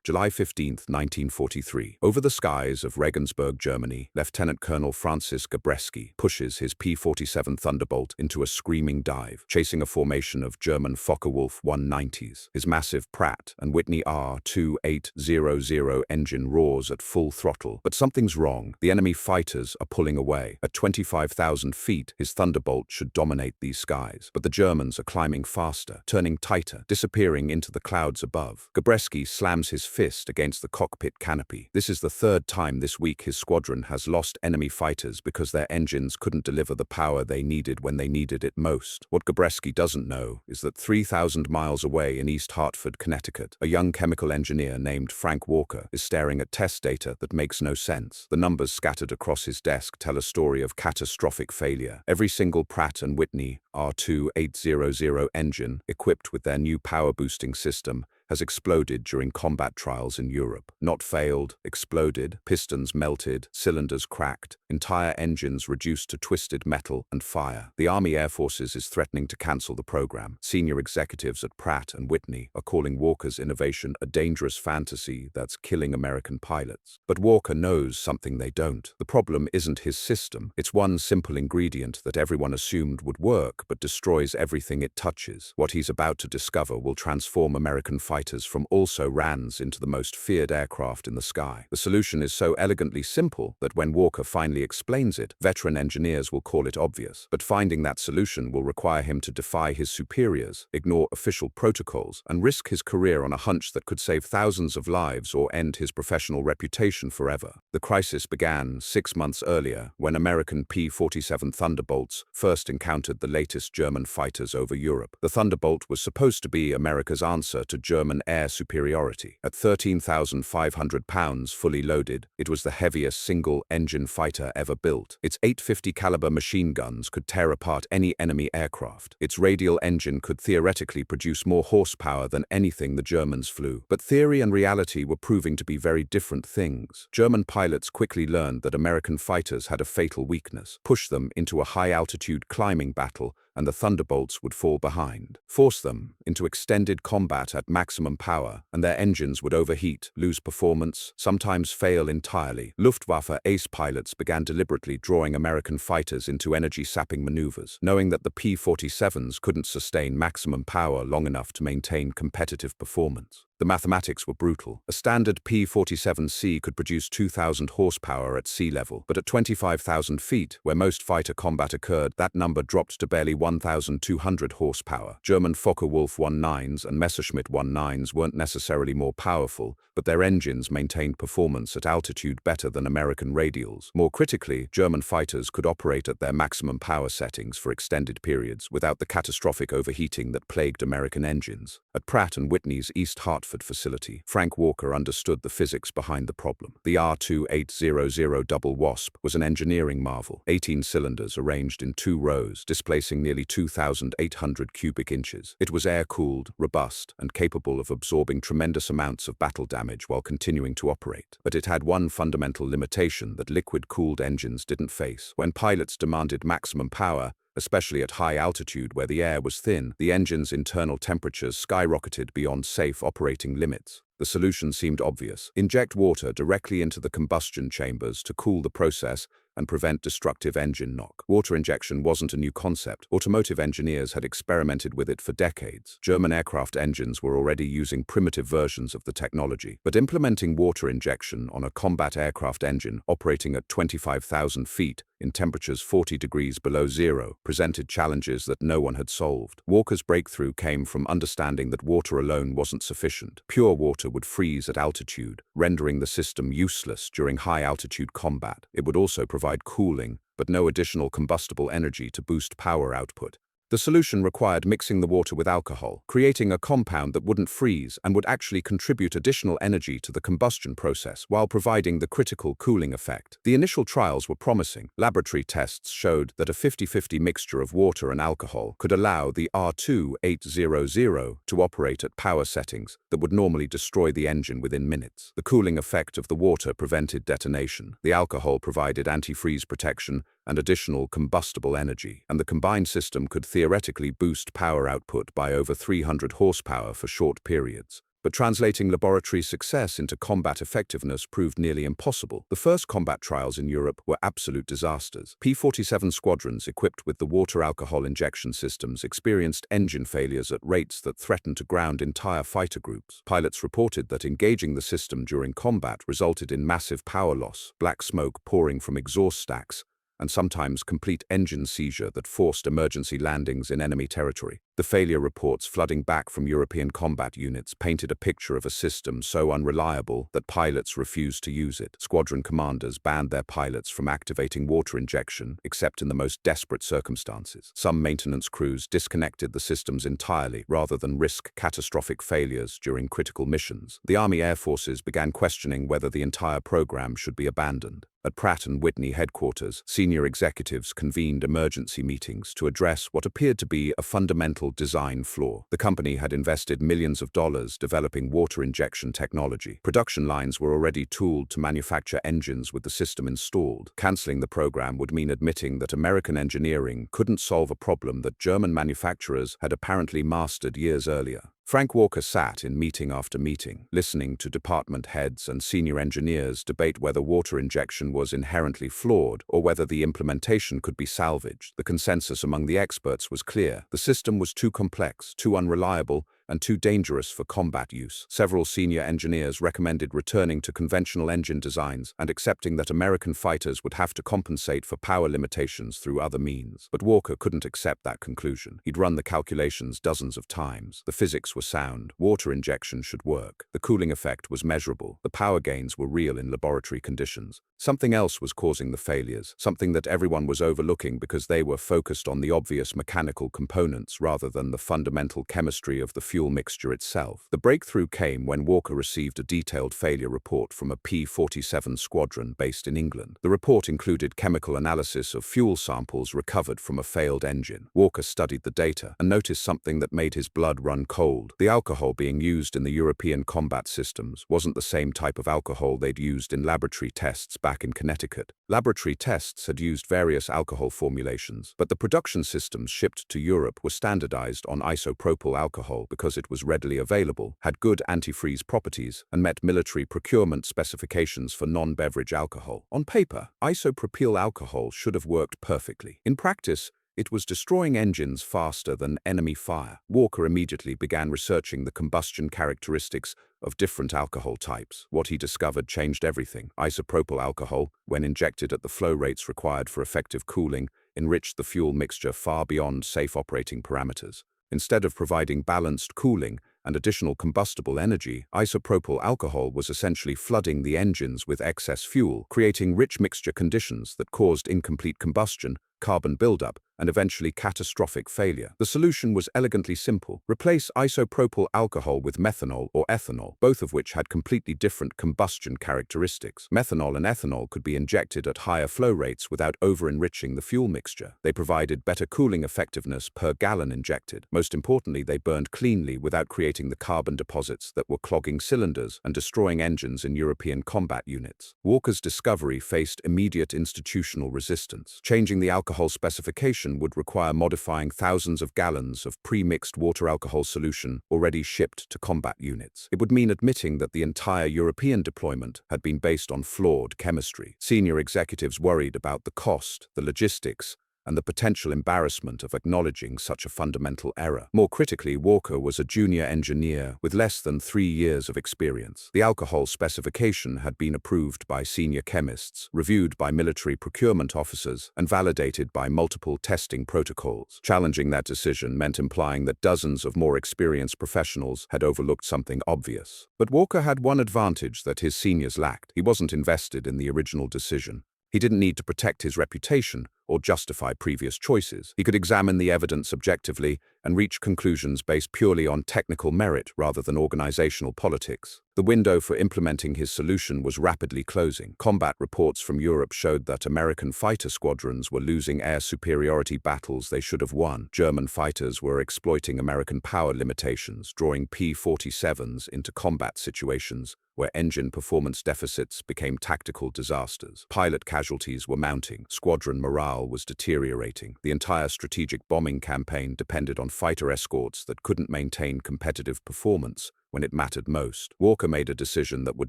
July 15, 1943. Over the skies of Regensburg, Germany, Lieutenant Colonel Francis Gabreski pushes his P47 Thunderbolt into a screaming dive, chasing a formation of German Focke-Wulf 190s. His massive Pratt and Whitney R28000 engine roars at full throttle. But something's wrong. The enemy fighters are pulling away. At 25,000 feet, his Thunderbolt should dominate these skies. But the Germans are climbing faster, turning tighter, disappearing into the clouds above. Gabreski slams his fist against the cockpit canopy. This is the third time this week his squadron has lost enemy fighters because their engines couldn't deliver the power they needed when they needed it most. What Gabreski doesn't know is that 3,000 miles away in East Hartford, Connecticut, a young chemical engineer named Frank Walker is staring at test data that makes no sense. The numbers scattered across his desk tell a story of catastrophic failure. Every single Pratt and Whitney R28000 engine, equipped with their new power-boosting system, has exploded during combat trials in Europe. Not failed, exploded, pistons melted, cylinders cracked, entire engines reduced to twisted metal and fire. The Army Air Forces is threatening to cancel the program. Senior executives at Pratt and Whitney are calling Walker's innovation a dangerous fantasy that's killing American pilots. But Walker knows something they don't. The problem isn't his system. It's one simple ingredient that everyone assumed would work but destroys everything it touches. What he's about to discover will transform American fighters from also-rans into the most feared aircraft in the sky. The solution is so elegantly simple that when Walker finally explains it, veteran engineers will call it obvious. But finding that solution will require him to defy his superiors, ignore official protocols, and risk his career on a hunch that could save thousands of lives or end his professional reputation forever. The crisis began 6 months earlier when American P-47 Thunderbolts first encountered the latest German fighters over Europe. The Thunderbolt was supposed to be America's answer to German air superiority. At 13,500 pounds fully loaded, it was the heaviest single-engine fighter ever built. Its .850 caliber machine guns could tear apart any enemy aircraft. Its radial engine could theoretically produce more horsepower than anything the Germans flew. But theory and reality were proving to be very different things. German pilots quickly learned that American fighters had a fatal weakness: push them into a high-altitude climbing battle, and the Thunderbolts would fall behind. Force them into extended combat at maximum power, and their engines would overheat, lose performance, sometimes fail entirely. Luftwaffe ace pilots began deliberately drawing American fighters into energy-sapping maneuvers, knowing that the P-47s couldn't sustain maximum power long enough to maintain competitive performance. The mathematics were brutal. A standard P-47C could produce 2,000 horsepower at sea level, but at 25,000 feet, where most fighter combat occurred, that number dropped to barely 1,200 horsepower. German Focke-Wulf 19s and Messerschmitt 19s weren't necessarily more powerful, but their engines maintained performance at altitude better than American radials. More critically, German fighters could operate at their maximum power settings for extended periods without the catastrophic overheating that plagued American engines. At Pratt and Whitney's East Hartford facility, Frank Walker understood the physics behind the problem. The R28000 double wasp was an engineering marvel. 18 cylinders arranged in 2 rows, displacing nearly 2,800 cubic inches. It was air-cooled, robust, and capable of absorbing tremendous amounts of battle damage while continuing to operate. But it had one fundamental limitation that liquid-cooled engines didn't face. When pilots demanded maximum power, especially at high altitude where the air was thin, the engine's internal temperatures skyrocketed beyond safe operating limits. The solution seemed obvious: inject water directly into the combustion chambers to cool the process and prevent destructive engine knock. Water injection wasn't a new concept. Automotive engineers had experimented with it for decades. German aircraft engines were already using primitive versions of the technology. But implementing water injection on a combat aircraft engine operating at 25,000 feet in temperatures 40 degrees below zero presented challenges that no one had solved. Walker's breakthrough came from understanding that water alone wasn't sufficient. Pure water would freeze at altitude, rendering the system useless during high-altitude combat. It would also provide cooling, but no additional combustible energy to boost power output. The solution required mixing the water with alcohol, creating a compound that wouldn't freeze and would actually contribute additional energy to the combustion process while providing the critical cooling effect. The initial trials were promising. Laboratory tests showed that a 50-50 mixture of water and alcohol could allow the R28000 to operate at power settings that would normally destroy the engine within minutes. The cooling effect of the water prevented detonation. The alcohol provided antifreeze protection and additional combustible energy, and the combined system could theoretically boost power output by over 300 horsepower for short periods. But translating laboratory success into combat effectiveness proved nearly impossible. The first combat trials in Europe were absolute disasters. P-47 squadrons equipped with the water alcohol injection systems experienced engine failures at rates that threatened to ground entire fighter groups. Pilots reported that engaging the system during combat resulted in massive power loss, black smoke pouring from exhaust stacks, and sometimes complete engine seizure that forced emergency landings in enemy territory. The failure reports flooding back from European combat units painted a picture of a system so unreliable that pilots refused to use it. Squadron commanders banned their pilots from activating water injection except in the most desperate circumstances. Some maintenance crews disconnected the systems entirely rather than risk catastrophic failures during critical missions. The Army Air Forces began questioning whether the entire program should be abandoned. At Pratt and Whitney headquarters, senior executives convened emergency meetings to address what appeared to be a fundamental design flaw. The company had invested millions of dollars developing water injection technology. Production lines were already tooled to manufacture engines with the system installed. Canceling the program would mean admitting that American engineering couldn't solve a problem that German manufacturers had apparently mastered years earlier. Frank Walker sat in meeting after meeting, listening to department heads and senior engineers debate whether water injection was inherently flawed or whether the implementation could be salvaged. The consensus among the experts was clear. The system was too complex, too unreliable, and too dangerous for combat use. Several senior engineers recommended returning to conventional engine designs and accepting that American fighters would have to compensate for power limitations through other means. But Walker couldn't accept that conclusion. He'd run the calculations dozens of times. The physics were sound. Water injection should work. The cooling effect was measurable. The power gains were real in laboratory conditions. Something else was causing the failures, something that everyone was overlooking because they were focused on the obvious mechanical components rather than the fundamental chemistry of the fuel mixture itself. The breakthrough came when Walker received a detailed failure report from a P-47 squadron based in England. The report included chemical analysis of fuel samples recovered from a failed engine. Walker studied the data and noticed something that made his blood run cold. The alcohol being used in the European combat systems wasn't the same type of alcohol they'd used in laboratory tests back in Connecticut. Laboratory tests had used various alcohol formulations, but the production systems shipped to Europe were standardized on isopropyl alcohol because it was readily available, had good antifreeze properties, and met military procurement specifications for non-beverage alcohol. On paper, isopropyl alcohol should have worked perfectly. In practice, it was destroying engines faster than enemy fire. Walker immediately began researching the combustion characteristics of different alcohol types. What he discovered changed everything. Isopropyl alcohol, when injected at the flow rates required for effective cooling, enriched the fuel mixture far beyond safe operating parameters. Instead of providing balanced cooling and additional combustible energy, isopropyl alcohol was essentially flooding the engines with excess fuel, creating rich mixture conditions that caused incomplete combustion, carbon buildup, and eventually catastrophic failure. The solution was elegantly simple. Replace isopropyl alcohol with methanol or ethanol, both of which had completely different combustion characteristics. Methanol and ethanol could be injected at higher flow rates without over-enriching the fuel mixture. They provided better cooling effectiveness per gallon injected. Most importantly, they burned cleanly without creating the carbon deposits that were clogging cylinders and destroying engines in European combat units. Walker's discovery faced immediate institutional resistance. Changing the alcohol specification would require modifying thousands of gallons of pre-mixed water alcohol solution already shipped to combat units. It would mean admitting that the entire European deployment had been based on flawed chemistry. Senior executives worried about the cost, the logistics, and the potential embarrassment of acknowledging such a fundamental error. More critically, Walker was a junior engineer with less than 3 years of experience. The alcohol specification had been approved by senior chemists, reviewed by military procurement officers, and validated by multiple testing protocols. Challenging that decision meant implying that dozens of more experienced professionals had overlooked something obvious. But Walker had one advantage that his seniors lacked. He wasn't invested in the original decision. He didn't need to protect his reputation or justify previous choices. He could examine the evidence objectively and reach conclusions based purely on technical merit rather than organizational politics. The window for implementing his solution was rapidly closing. Combat reports from Europe showed that American fighter squadrons were losing air superiority battles they should have won. German fighters were exploiting American power limitations, drawing P-47s into combat situations where engine performance deficits became tactical disasters. Pilot casualties were mounting. Squadron morale was deteriorating. The entire strategic bombing campaign depended on fighter escorts that couldn't maintain competitive performance when it mattered most. Walker made a decision that would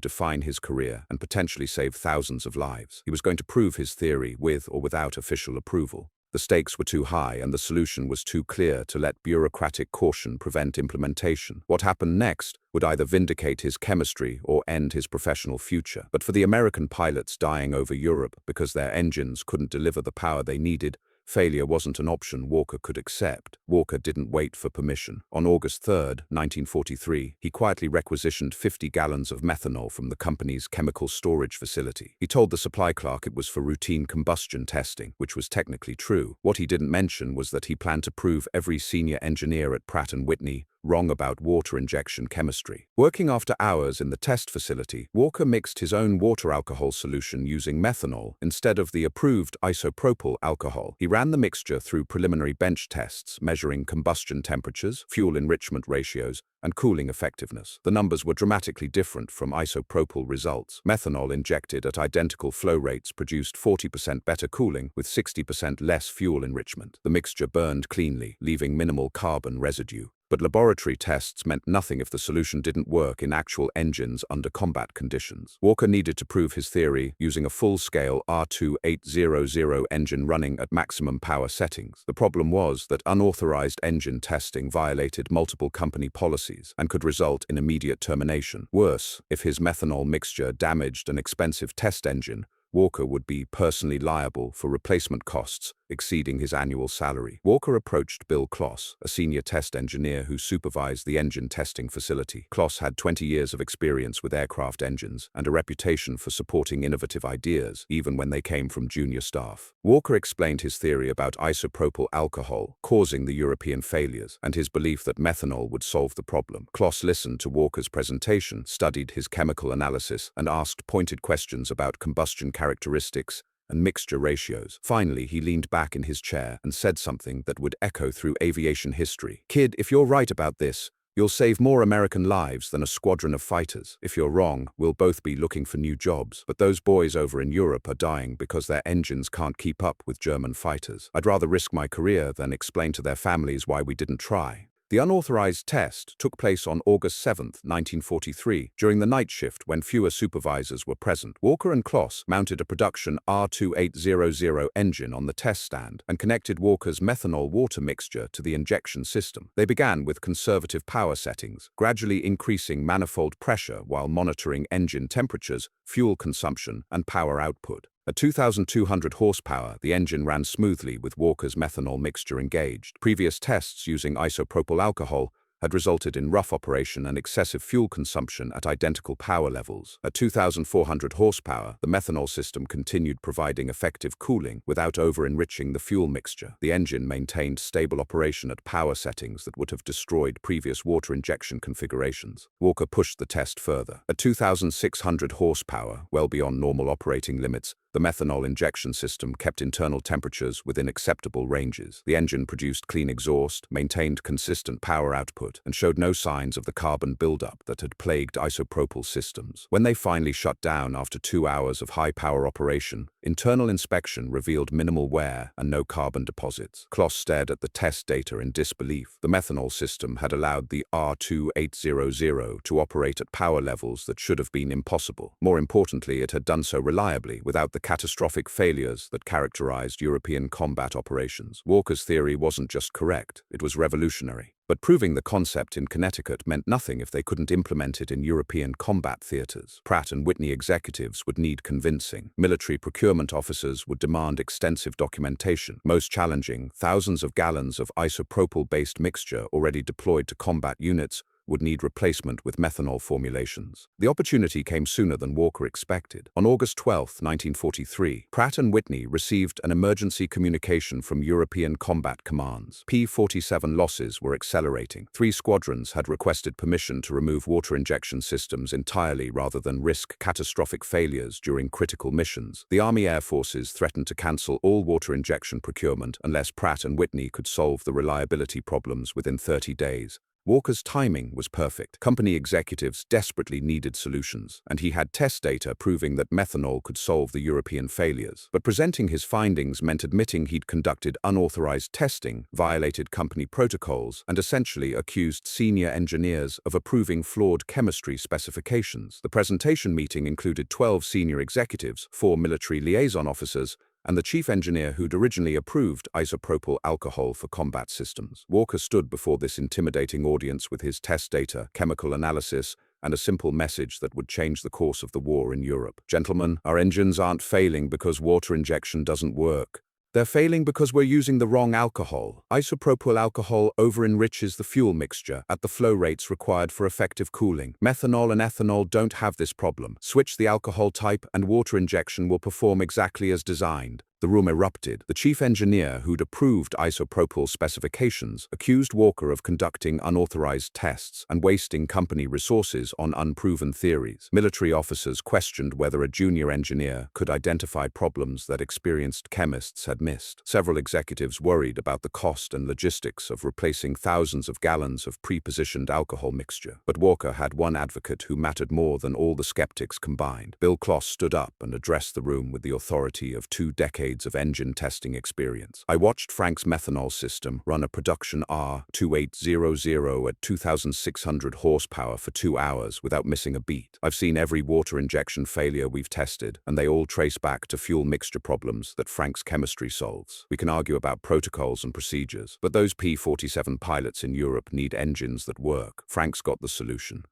define his career and potentially save thousands of lives. He was going to prove his theory with or without official approval. The stakes were too high and the solution was too clear to let bureaucratic caution prevent implementation. What happened next would either vindicate his chemistry or end his professional future. But for the American pilots dying over Europe because their engines couldn't deliver the power they needed, failure wasn't an option Walker could accept. Walker didn't wait for permission. On August 3, 1943, he quietly requisitioned 50 gallons of methanol from the company's chemical storage facility. He told the supply clerk it was for routine combustion testing, which was technically true. What he didn't mention was that he planned to prove every senior engineer at Pratt and Whitney wrong about water injection chemistry. Working after hours in the test facility, Walker mixed his own water alcohol solution using methanol instead of the approved isopropyl alcohol. He ran the mixture through preliminary bench tests, measuring combustion temperatures, fuel enrichment ratios, and cooling effectiveness. The numbers were dramatically different from isopropyl results. Methanol injected at identical flow rates produced 40% better cooling with 60% less fuel enrichment. The mixture burned cleanly, leaving minimal carbon residue. But laboratory tests meant nothing if the solution didn't work in actual engines under combat conditions. Walker needed to prove his theory using a full-scale R28000 engine running at maximum power settings. The problem was that unauthorized engine testing violated multiple company policies and could result in immediate termination. Worse, if his methanol mixture damaged an expensive test engine, Walker would be personally liable for replacement costs exceeding his annual salary. Walker approached Bill Kloss, a senior test engineer who supervised the engine testing facility. Kloss had 20 years of experience with aircraft engines and a reputation for supporting innovative ideas, even when they came from junior staff. Walker explained his theory about isopropyl alcohol causing the European failures and his belief that methanol would solve the problem. Kloss listened to Walker's presentation, studied his chemical analysis, and asked pointed questions about combustion characteristics and mixture ratios. Finally, he leaned back in his chair and said something that would echo through aviation history. "Kid, if you're right about this, you'll save more American lives than a squadron of fighters. If you're wrong, we'll both be looking for new jobs. But those boys over in Europe are dying because their engines can't keep up with German fighters. I'd rather risk my career than explain to their families why we didn't try." The unauthorized test took place on August 7, 1943, during the night shift when fewer supervisors were present. Walker and Kloss mounted a production R2800 engine on the test stand and connected Walker's methanol water mixture to the injection system. They began with conservative power settings, gradually increasing manifold pressure while monitoring engine temperatures, fuel consumption, and power output. At 2,200 horsepower, the engine ran smoothly with Walker's methanol mixture engaged. Previous tests using isopropyl alcohol had resulted in rough operation and excessive fuel consumption at identical power levels. At 2,400 horsepower, the methanol system continued providing effective cooling without over-enriching the fuel mixture. The engine maintained stable operation at power settings that would have destroyed previous water injection configurations. Walker pushed the test further. At 2,600 horsepower, well beyond normal operating limits, the methanol injection system kept internal temperatures within acceptable ranges. The engine produced clean exhaust, maintained consistent power output, and showed no signs of the carbon buildup that had plagued isopropyl systems. When they finally shut down after 2 hours of high-power operation, internal inspection revealed minimal wear and no carbon deposits. Kloss stared at the test data in disbelief. The methanol system had allowed the R2800 to operate at power levels that should have been impossible. More importantly, it had done so reliably without the catastrophic failures that characterized European combat operations. Walker's theory wasn't just correct, it was revolutionary. But proving the concept in Connecticut meant nothing if they couldn't implement it in European combat theaters. Pratt and Whitney executives would need convincing. Military procurement officers would demand extensive documentation. Most challenging, thousands of gallons of isopropyl-based mixture already deployed to combat units would need replacement with methanol formulations. The opportunity came sooner than Walker expected. On August 12, 1943, Pratt and Whitney received an emergency communication from European combat commands. P47 losses were accelerating. 3 squadrons had requested permission to remove water injection systems entirely rather than risk catastrophic failures during critical missions. The Army Air Forces threatened to cancel all water injection procurement unless Pratt and Whitney could solve the reliability problems within 30 days. Walker's timing was perfect. Company executives desperately needed solutions, and he had test data proving that methanol could solve the European failures. But presenting his findings meant admitting he'd conducted unauthorized testing, violated company protocols, and essentially accused senior engineers of approving flawed chemistry specifications. The presentation meeting included 12 senior executives, 4 military liaison officers, and the chief engineer who'd originally approved isopropyl alcohol for combat systems. Walker stood before this intimidating audience with his test data, chemical analysis, and a simple message that would change the course of the war in Europe. Gentlemen, our engines aren't failing because water injection doesn't work. They're failing because we're using the wrong alcohol. Isopropyl alcohol over-enriches the fuel mixture at the flow rates required for effective cooling. Methanol and ethanol don't have this problem. Switch the alcohol type and water injection will perform exactly as designed. The room erupted. The chief engineer who'd approved isopropyl specifications accused Walker of conducting unauthorized tests and wasting company resources on unproven theories. Military officers questioned whether a junior engineer could identify problems that experienced chemists had missed. Several executives worried about the cost and logistics of replacing thousands of gallons of pre-positioned alcohol mixture. But Walker had one advocate who mattered more than all the skeptics combined. Bill Kloss stood up and addressed the room with the authority of 2 decades of engine testing experience. I watched Frank's methanol system run a production R28000 at 2,600 horsepower for 2 hours without missing a beat. I've seen every water injection failure we've tested, and they all trace back to fuel mixture problems that Frank's chemistry solves. We can argue about protocols and procedures, but those P47 pilots in Europe need engines that work. Frank's got the solution.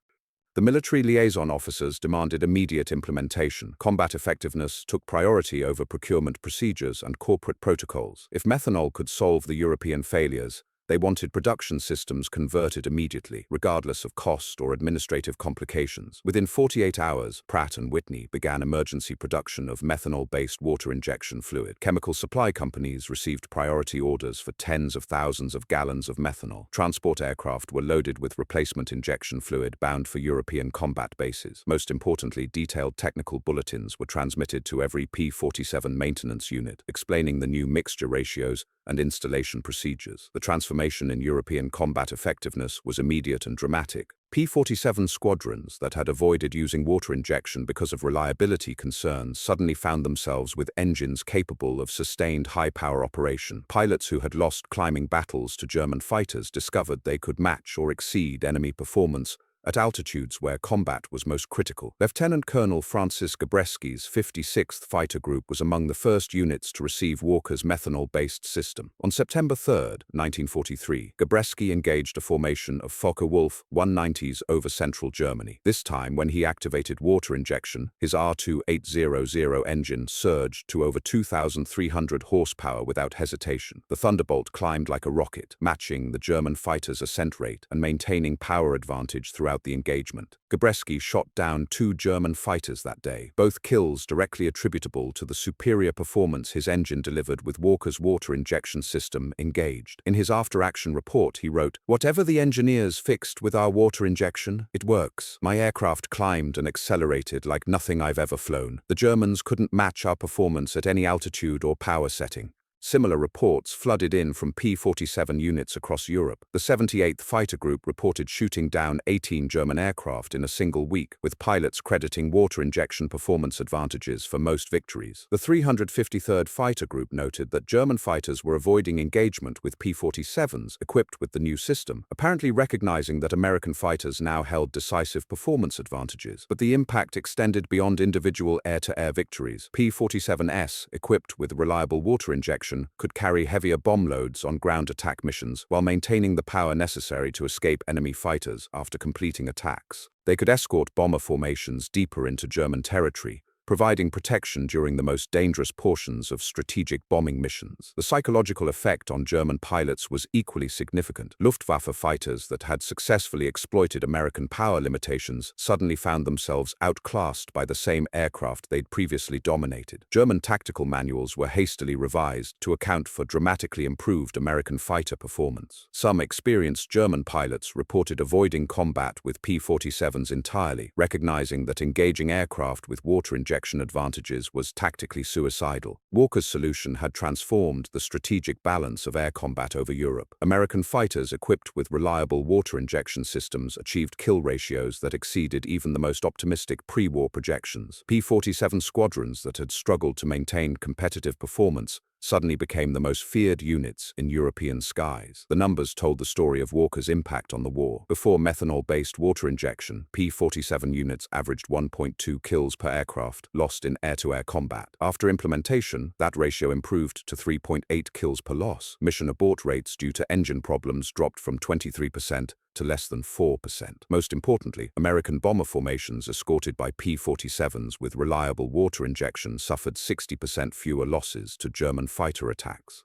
The military liaison officers demanded immediate implementation. Combat effectiveness took priority over procurement procedures and corporate protocols. If methanol could solve the European failures, they wanted production systems converted immediately, regardless of cost or administrative complications. Within 48 hours, Pratt and Whitney began emergency production of methanol-based water injection fluid. Chemical supply companies received priority orders for tens of thousands of gallons of methanol. Transport aircraft were loaded with replacement injection fluid bound for European combat bases. Most importantly, detailed technical bulletins were transmitted to every P47 maintenance unit, explaining the new mixture ratios and installation procedures. The transformation in European combat effectiveness was immediate and dramatic. P47 squadrons that had avoided using water injection because of reliability concerns suddenly found themselves with engines capable of sustained high-power operation. Pilots who had lost climbing battles to German fighters discovered they could match or exceed enemy performance at altitudes where combat was most critical. Lieutenant Colonel Francis Gabreski's 56th Fighter Group was among the first units to receive Walker's methanol-based system. On September 3, 1943, Gabreski engaged a formation of Focke-Wulf 190s over central Germany. This time, when he activated water injection, his R2800 engine surged to over 2,300 horsepower without hesitation. The Thunderbolt climbed like a rocket, matching the German fighters' ascent rate and maintaining power advantage throughout the engagement. Gabreski shot down 2 German fighters that day, both kills directly attributable to the superior performance his engine delivered with Walker's water injection system engaged. In his after-action report, he wrote, "Whatever the engineers fixed with our water injection, it works. My aircraft climbed and accelerated like nothing I've ever flown. The Germans couldn't match our performance at any altitude or power setting." Similar reports flooded in from P-47 units across Europe. The 78th Fighter Group reported shooting down 18 German aircraft in a single week, with pilots crediting water injection performance advantages for most victories. The 353rd Fighter Group noted that German fighters were avoiding engagement with P-47s equipped with the new system, apparently recognizing that American fighters now held decisive performance advantages. But the impact extended beyond individual air-to-air victories. P-47S, equipped with reliable water injection, could carry heavier bomb loads on ground attack missions while maintaining the power necessary to escape enemy fighters after completing attacks. They could escort bomber formations deeper into German territory, providing protection during the most dangerous portions of strategic bombing missions. The psychological effect on German pilots was equally significant. Luftwaffe fighters that had successfully exploited American power limitations suddenly found themselves outclassed by the same aircraft they'd previously dominated. German tactical manuals were hastily revised to account for dramatically improved American fighter performance. Some experienced German pilots reported avoiding combat with P-47s entirely, recognizing that engaging aircraft with water injection injection advantages was tactically suicidal. Walker's solution had transformed the strategic balance of air combat over Europe. American fighters equipped with reliable water injection systems achieved kill ratios that exceeded even the most optimistic pre-war projections. P-47 squadrons that had struggled to maintain competitive performance suddenly became the most feared units in European skies. The numbers told the story of Walker's impact on the war. Before methanol-based water injection, P-47 units averaged 1.2 kills per aircraft lost in air-to-air combat. After implementation, that ratio improved to 3.8 kills per loss. Mission abort rates due to engine problems dropped from 23% to less than 4%. Most importantly, American bomber formations escorted by P-47s with reliable water injection suffered 60% fewer losses to German fighter attacks.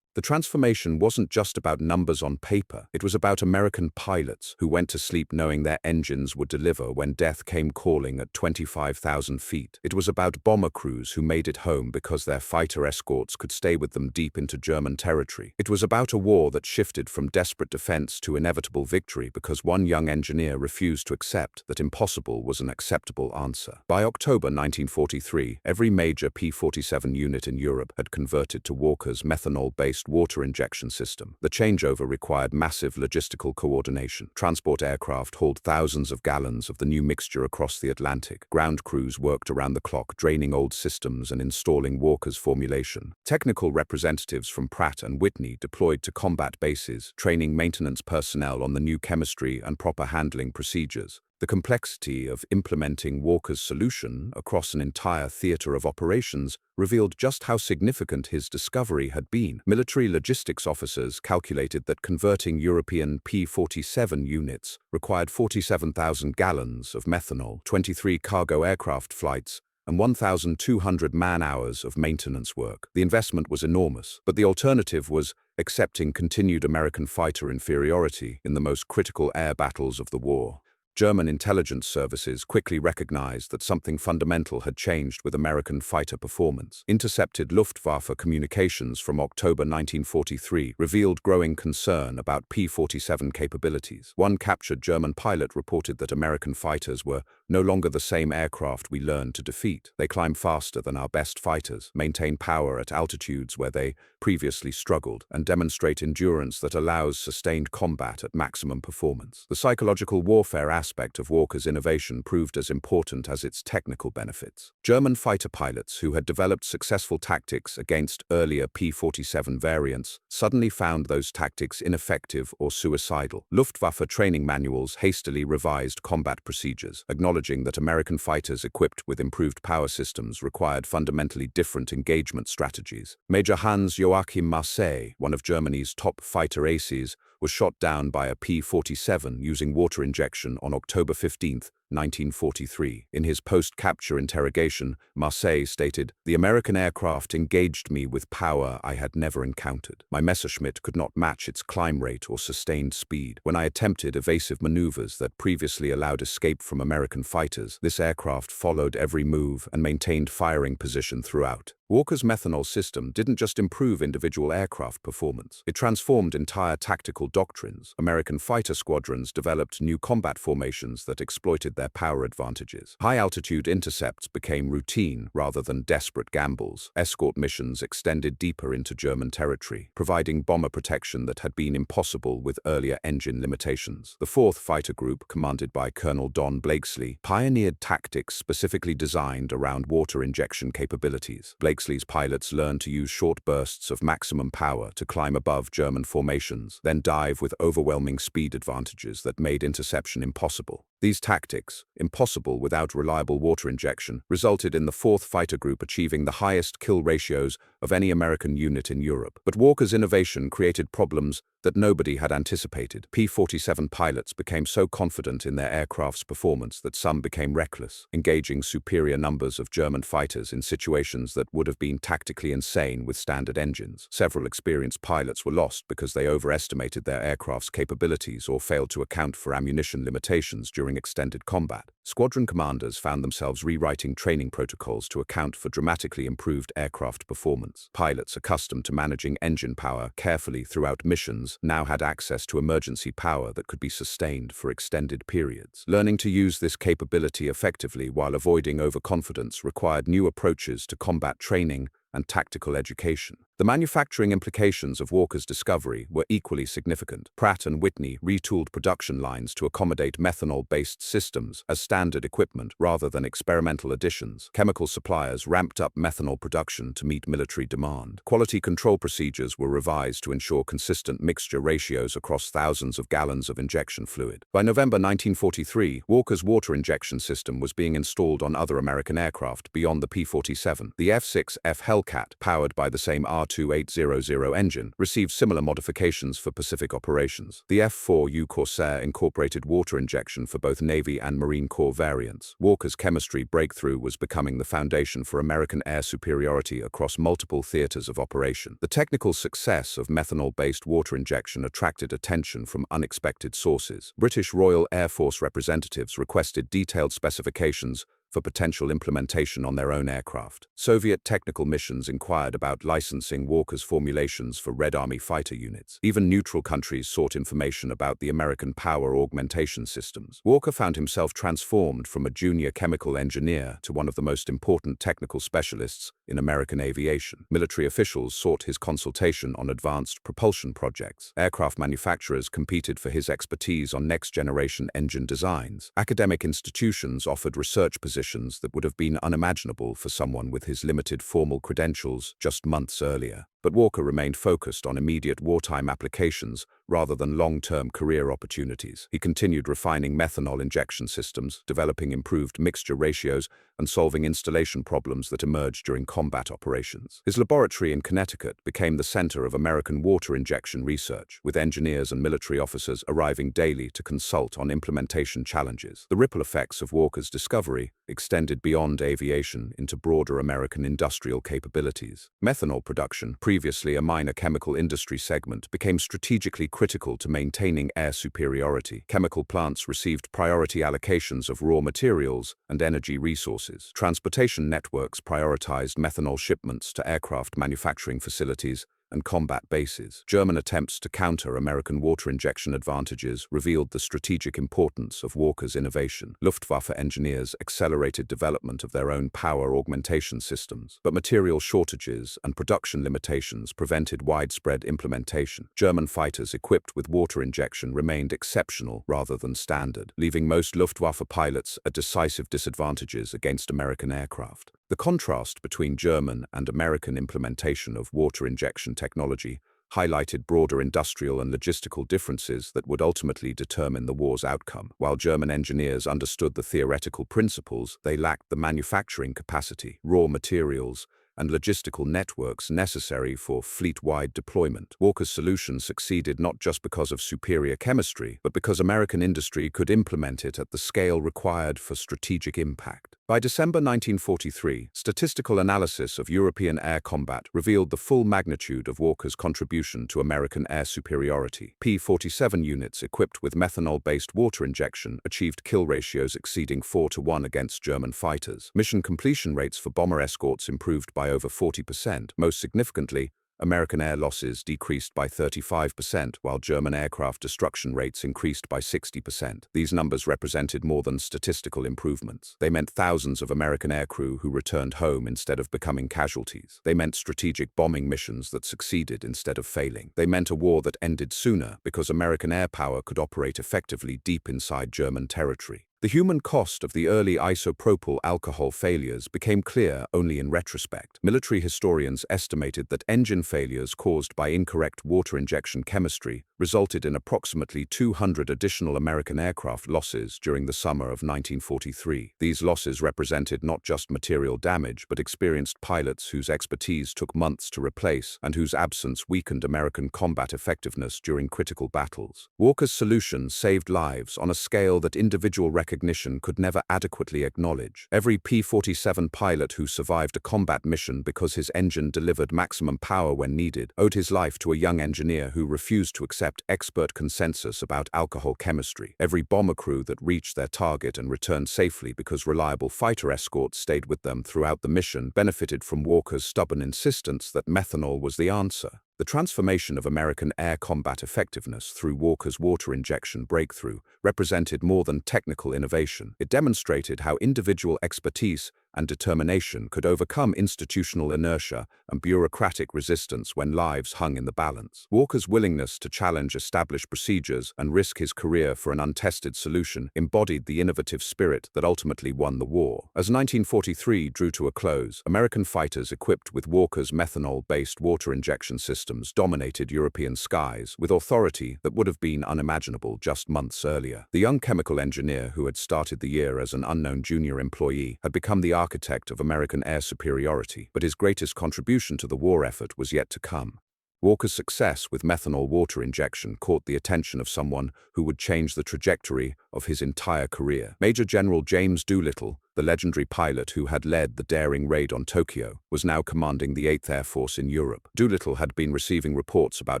The transformation wasn't just about numbers on paper. It was about American pilots who went to sleep knowing their engines would deliver when death came calling at 25,000 feet. It was about bomber crews who made it home because their fighter escorts could stay with them deep into German territory. It was about a war that shifted from desperate defense to inevitable victory because one young engineer refused to accept that impossible was an acceptable answer. By October 1943, every major P-47 unit in Europe had converted to Walker's methanol-based water injection system. The changeover required massive logistical coordination. Transport aircraft hauled thousands of gallons of the new mixture across the Atlantic. Ground crews worked around the clock, draining old systems and installing Walker's formulation. Technical representatives from Pratt and Whitney deployed to combat bases, training maintenance personnel on the new chemistry and proper handling procedures. The complexity of implementing Walker's solution across an entire theater of operations revealed just how significant his discovery had been. Military logistics officers calculated that converting European P-47 units required 47,000 gallons of methanol, 23 cargo aircraft flights, and 1,200 man-hours of maintenance work. The investment was enormous, but the alternative was accepting continued American fighter inferiority in the most critical air battles of the war. German intelligence services quickly recognized that something fundamental had changed with American fighter performance. Intercepted Luftwaffe communications from October 1943 revealed growing concern about P-47 capabilities. One captured German pilot reported that American fighters were no longer the same aircraft we learned to defeat. They climb faster than our best fighters, maintain power at altitudes where they previously struggled, and demonstrate endurance that allows sustained combat at maximum performance. The psychological warfare aspect of Walker's innovation proved as important as its technical benefits. German fighter pilots who had developed successful tactics against earlier P-47 variants suddenly found those tactics ineffective or suicidal. Luftwaffe training manuals hastily revised combat procedures, acknowledging that American fighters equipped with improved power systems required fundamentally different engagement strategies. Major Hans Joachim Marseille, one of Germany's top fighter aces, was shot down by a P-47 using water injection on October 15, 1943. In his post-capture interrogation, Marseille stated, "The American aircraft engaged me with power I had never encountered. My Messerschmitt could not match its climb rate or sustained speed. When I attempted evasive maneuvers that previously allowed escape from American fighters, this aircraft followed every move and maintained firing position throughout." Walker's methanol system didn't just improve individual aircraft performance. It transformed entire tactical doctrines. American fighter squadrons developed new combat formations that exploited their power advantages. High-altitude intercepts became routine rather than desperate gambles. Escort missions extended deeper into German territory, providing bomber protection that had been impossible with earlier engine limitations. The 4th Fighter Group, commanded by Colonel Don Blakesley, pioneered tactics specifically designed around water injection capabilities. Blakesley's pilots learned to use short bursts of maximum power to climb above German formations, then dive with overwhelming speed advantages that made interception impossible. These tactics, impossible without reliable water injection, resulted in the 4th Fighter Group achieving the highest kill ratios of any American unit in Europe. But Walker's innovation created problems that nobody had anticipated. P-47 pilots became so confident in their aircraft's performance that some became reckless, engaging superior numbers of German fighters in situations that would have been tactically insane with standard engines. Several experienced pilots were lost because they overestimated their aircraft's capabilities or failed to account for ammunition limitations during extended combat. Squadron commanders found themselves rewriting training protocols to account for dramatically improved aircraft performance. Pilots accustomed to managing engine power carefully throughout missions now had access to emergency power that could be sustained for extended periods. Learning to use this capability effectively while avoiding overconfidence required new approaches to combat training and tactical education. The manufacturing implications of Walker's discovery were equally significant. Pratt and Whitney retooled production lines to accommodate methanol-based systems as standard equipment rather than experimental additions. Chemical suppliers ramped up methanol production to meet military demand. Quality control procedures were revised to ensure consistent mixture ratios across thousands of gallons of injection fluid. By November 1943, Walker's water injection system was being installed on other American aircraft beyond the P-47. The F-6F Hellcat, powered by the same R28000 engine, received similar modifications for Pacific operations. The F-4U Corsair incorporated water injection for both Navy and Marine Corps variants. Walker's chemistry breakthrough was becoming the foundation for American air superiority across multiple theaters of operation. The technical success of methanol-based water injection attracted attention from unexpected sources. British Royal Air Force representatives requested detailed specifications for potential implementation on their own aircraft. Soviet technical missions inquired about licensing Walker's formulations for Red Army fighter units. Even neutral countries sought information about the American power augmentation systems. Walker found himself transformed from a junior chemical engineer to one of the most important technical specialists in American aviation. Military officials sought his consultation on advanced propulsion projects. Aircraft manufacturers competed for his expertise on next-generation engine designs. Academic institutions offered research positions that would have been unimaginable for someone with his limited formal credentials just months earlier. But Walker remained focused on immediate wartime applications rather than long-term career opportunities. He continued refining methanol injection systems, developing improved mixture ratios, and solving installation problems that emerged during combat operations. His laboratory in Connecticut became the center of American water injection research, with engineers and military officers arriving daily to consult on implementation challenges. The ripple effects of Walker's discovery extended beyond aviation into broader American industrial capabilities. Methanol production, previously a minor chemical industry segment, became strategically critical to maintaining air superiority. Chemical plants received priority allocations of raw materials and energy resources. Transportation networks prioritized methanol shipments to aircraft manufacturing facilities and combat bases. German attempts to counter American water injection advantages revealed the strategic importance of Walker's innovation. Luftwaffe engineers accelerated development of their own power augmentation systems, but material shortages and production limitations prevented widespread implementation. German fighters equipped with water injection remained exceptional rather than standard, leaving most Luftwaffe pilots at decisive disadvantages against American aircraft. The contrast between German and American implementation of water injection technology highlighted broader industrial and logistical differences that would ultimately determine the war's outcome. While German engineers understood the theoretical principles, they lacked the manufacturing capacity, raw materials, and logistical networks necessary for fleet-wide deployment. Walker's solution succeeded not just because of superior chemistry, but because American industry could implement it at the scale required for strategic impact. By December 1943, statistical analysis of European air combat revealed the full magnitude of Walker's contribution to American air superiority. P-47 units equipped with methanol-based water injection achieved kill ratios exceeding 4-to-1 against German fighters. Mission completion rates for bomber escorts improved by over 40%. Most significantly, American air losses decreased by 35%, while German aircraft destruction rates increased by 60%. These numbers represented more than statistical improvements. They meant thousands of American aircrew who returned home instead of becoming casualties. They meant strategic bombing missions that succeeded instead of failing. They meant a war that ended sooner because American air power could operate effectively deep inside German territory. The human cost of the early isopropyl alcohol failures became clear only in retrospect. Military historians estimated that engine failures caused by incorrect water injection chemistry resulted in approximately 200 additional American aircraft losses during the summer of 1943. These losses represented not just material damage, but experienced pilots whose expertise took months to replace and whose absence weakened American combat effectiveness during critical battles. Walker's solution saved lives on a scale that individual recognition recognition could never adequately acknowledge. Every P-47 pilot who survived a combat mission because his engine delivered maximum power when needed owed his life to a young engineer who refused to accept expert consensus about alcohol chemistry. Every bomber crew that reached their target and returned safely because reliable fighter escorts stayed with them throughout the mission benefited from Walker's stubborn insistence that methanol was the answer. The transformation of American air combat effectiveness through Walker's water injection breakthrough represented more than technical innovation. It demonstrated how individual expertise and determination could overcome institutional inertia and bureaucratic resistance when lives hung in the balance. Walker's willingness to challenge established procedures and risk his career for an untested solution embodied the innovative spirit that ultimately won the war. As 1943 drew to a close, American fighters equipped with Walker's methanol-based water injection systems dominated European skies with authority that would have been unimaginable just months earlier. The young chemical engineer who had started the year as an unknown junior employee had become the architect of American air superiority, but his greatest contribution to the war effort was yet to come. Walker's success with methanol water injection caught the attention of someone who would change the trajectory of his entire career. Major General James Doolittle, the legendary pilot who had led the daring raid on Tokyo, was now commanding the 8th Air Force in Europe. Doolittle had been receiving reports about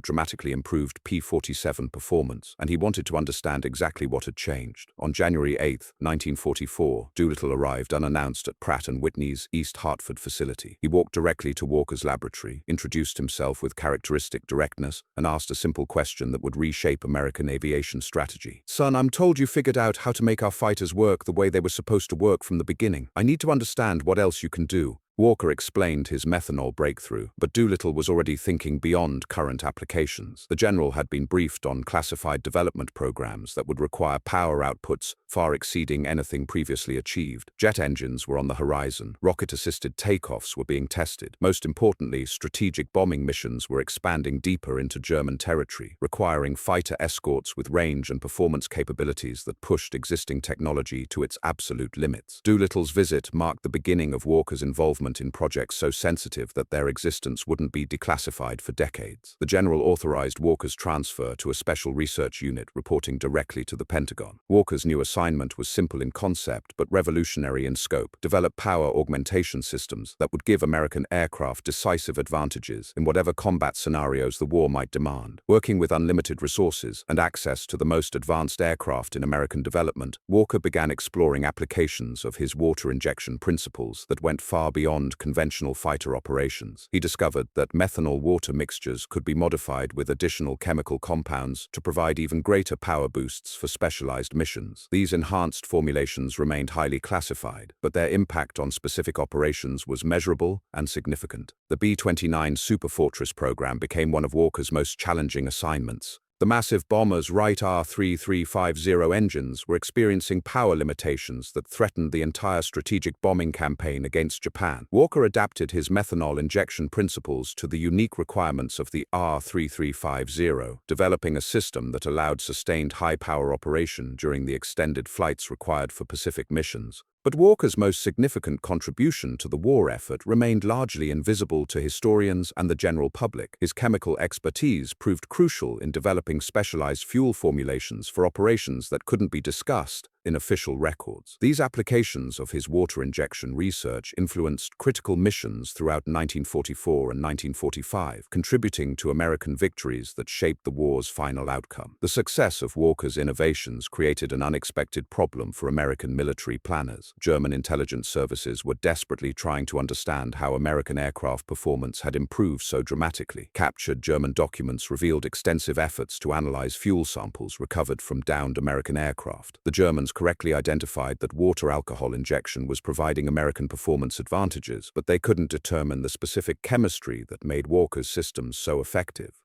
dramatically improved P-47 performance, and he wanted to understand exactly what had changed. On January 8, 1944, Doolittle arrived unannounced at Pratt and Whitney's East Hartford facility. He walked directly to Walker's laboratory, introduced himself with characteristic directness, and asked a simple question that would reshape American aviation strategy. "Son, I'm told you figured out how to make our fighters work the way they were supposed to work from the beginning. I need to understand what else you can do." Walker explained his methanol breakthrough, but Doolittle was already thinking beyond current applications. The general had been briefed on classified development programs that would require power outputs far exceeding anything previously achieved. Jet engines were on the horizon, rocket-assisted takeoffs were being tested. Most importantly, strategic bombing missions were expanding deeper into German territory, requiring fighter escorts with range and performance capabilities that pushed existing technology to its absolute limits. Doolittle's visit marked the beginning of Walker's involvement in projects so sensitive that their existence wouldn't be declassified for decades. The general authorized Walker's transfer to a special research unit reporting directly to the Pentagon. Walker's new assignment was simple in concept but revolutionary in scope: develop power augmentation systems that would give American aircraft decisive advantages in whatever combat scenarios the war might demand. Working with unlimited resources and access to the most advanced aircraft in American development, Walker began exploring applications of his water injection principles that went far beyond conventional fighter operations. He discovered that methanol water mixtures could be modified with additional chemical compounds to provide even greater power boosts for specialized missions. These enhanced formulations remained highly classified, but their impact on specific operations was measurable and significant. The B-29 Superfortress program became one of Walker's most challenging assignments. The massive bomber's Wright R3350 engines were experiencing power limitations that threatened the entire strategic bombing campaign against Japan. Walker adapted his methanol injection principles to the unique requirements of the R3350, developing a system that allowed sustained high-power operation during the extended flights required for Pacific missions. But Walker's most significant contribution to the war effort remained largely invisible to historians and the general public. His chemical expertise proved crucial in developing specialized fuel formulations for operations that couldn't be discussed in official records. These applications of his water injection research influenced critical missions throughout 1944 and 1945, contributing to American victories that shaped the war's final outcome. The success of Walker's innovations created an unexpected problem for American military planners. German intelligence services were desperately trying to understand how American aircraft performance had improved so dramatically. Captured German documents revealed extensive efforts to analyze fuel samples recovered from downed American aircraft. The Germans correctly identified that water alcohol injection was providing American performance advantages, but they couldn't determine the specific chemistry that made Walker's systems so effective.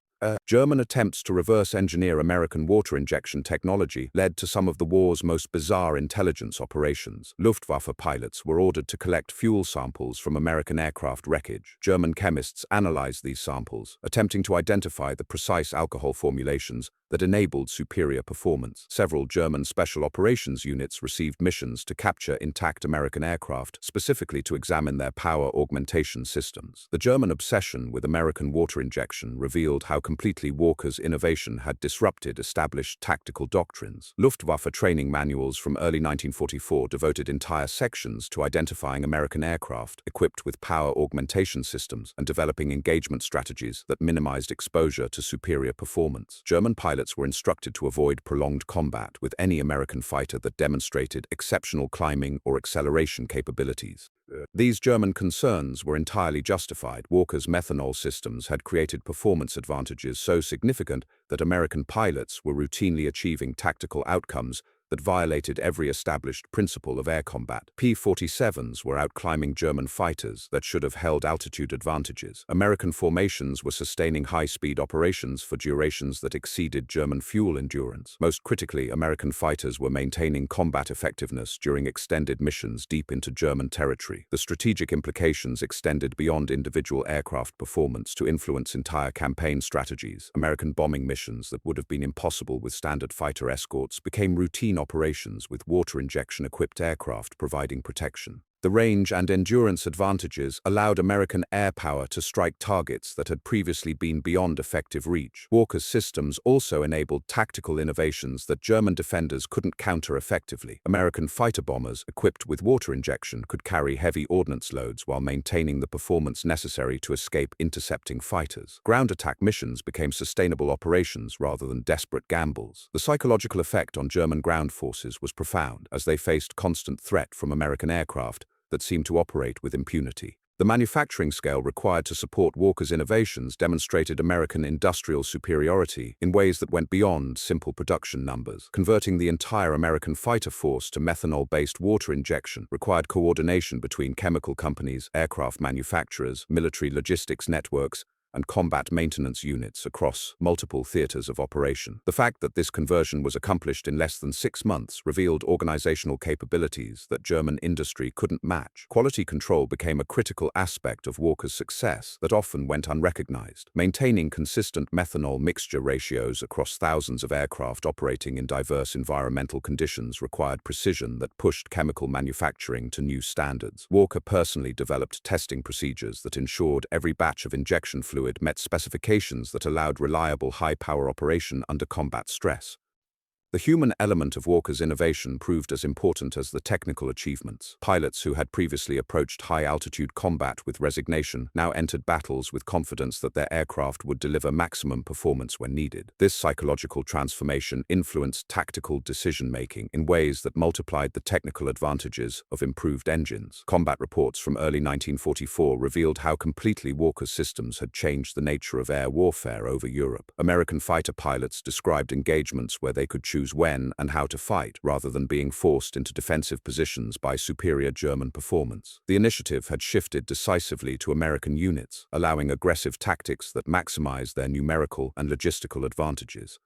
German attempts to reverse engineer American water injection technology led to some of the war's most bizarre intelligence operations. Luftwaffe pilots were ordered to collect fuel samples from American aircraft wreckage. German chemists analyzed these samples, attempting to identify the precise alcohol formulations that enabled superior performance. Several German special operations units received missions to capture intact American aircraft, specifically to examine their power augmentation systems. The German obsession with American water injection revealed how completely Walker's innovation had disrupted established tactical doctrines. Luftwaffe training manuals from early 1944 devoted entire sections to identifying American aircraft equipped with power augmentation systems and developing engagement strategies that minimized exposure to superior performance. German pilots were instructed to avoid prolonged combat with any American fighter that demonstrated exceptional climbing or acceleration capabilities. These German concerns were entirely justified. Walker's methanol systems had created performance advantages so significant that American pilots were routinely achieving tactical outcomes that violated every established principle of air combat. P-47s were outclimbing German fighters that should have held altitude advantages. American formations were sustaining high-speed operations for durations that exceeded German fuel endurance. Most critically, American fighters were maintaining combat effectiveness during extended missions deep into German territory. The strategic implications extended beyond individual aircraft performance to influence entire campaign strategies. American bombing missions that would have been impossible with standard fighter escorts became routine operations with water injection-equipped aircraft providing protection. The range and endurance advantages allowed American air power to strike targets that had previously been beyond effective reach. Walker's systems also enabled tactical innovations that German defenders couldn't counter effectively. American fighter bombers equipped with water injection could carry heavy ordnance loads while maintaining the performance necessary to escape intercepting fighters. Ground attack missions became sustainable operations rather than desperate gambles. The psychological effect on German ground forces was profound, as they faced constant threat from American aircraft that seemed to operate with impunity. The manufacturing scale required to support Walker's innovations demonstrated American industrial superiority in ways that went beyond simple production numbers. Converting the entire American fighter force to methanol-based water injection required coordination between chemical companies, aircraft manufacturers, military logistics networks, and combat maintenance units across multiple theaters of operation. The fact that this conversion was accomplished in less than 6 months revealed organizational capabilities that German industry couldn't match. Quality control became a critical aspect of Walker's success that often went unrecognized. Maintaining consistent methanol mixture ratios across thousands of aircraft operating in diverse environmental conditions required precision that pushed chemical manufacturing to new standards. Walker personally developed testing procedures that ensured every batch of injection fluid met specifications that allowed reliable high-power operation under combat stress. The human element of Walker's innovation proved as important as the technical achievements. Pilots who had previously approached high-altitude combat with resignation now entered battles with confidence that their aircraft would deliver maximum performance when needed. This psychological transformation influenced tactical decision-making in ways that multiplied the technical advantages of improved engines. Combat reports from early 1944 revealed how completely Walker's systems had changed the nature of air warfare over Europe. American fighter pilots described engagements where they could choose when and how to fight, rather than being forced into defensive positions by superior German performance. The initiative had shifted decisively to American units, allowing aggressive tactics that maximized their numerical and logistical advantages.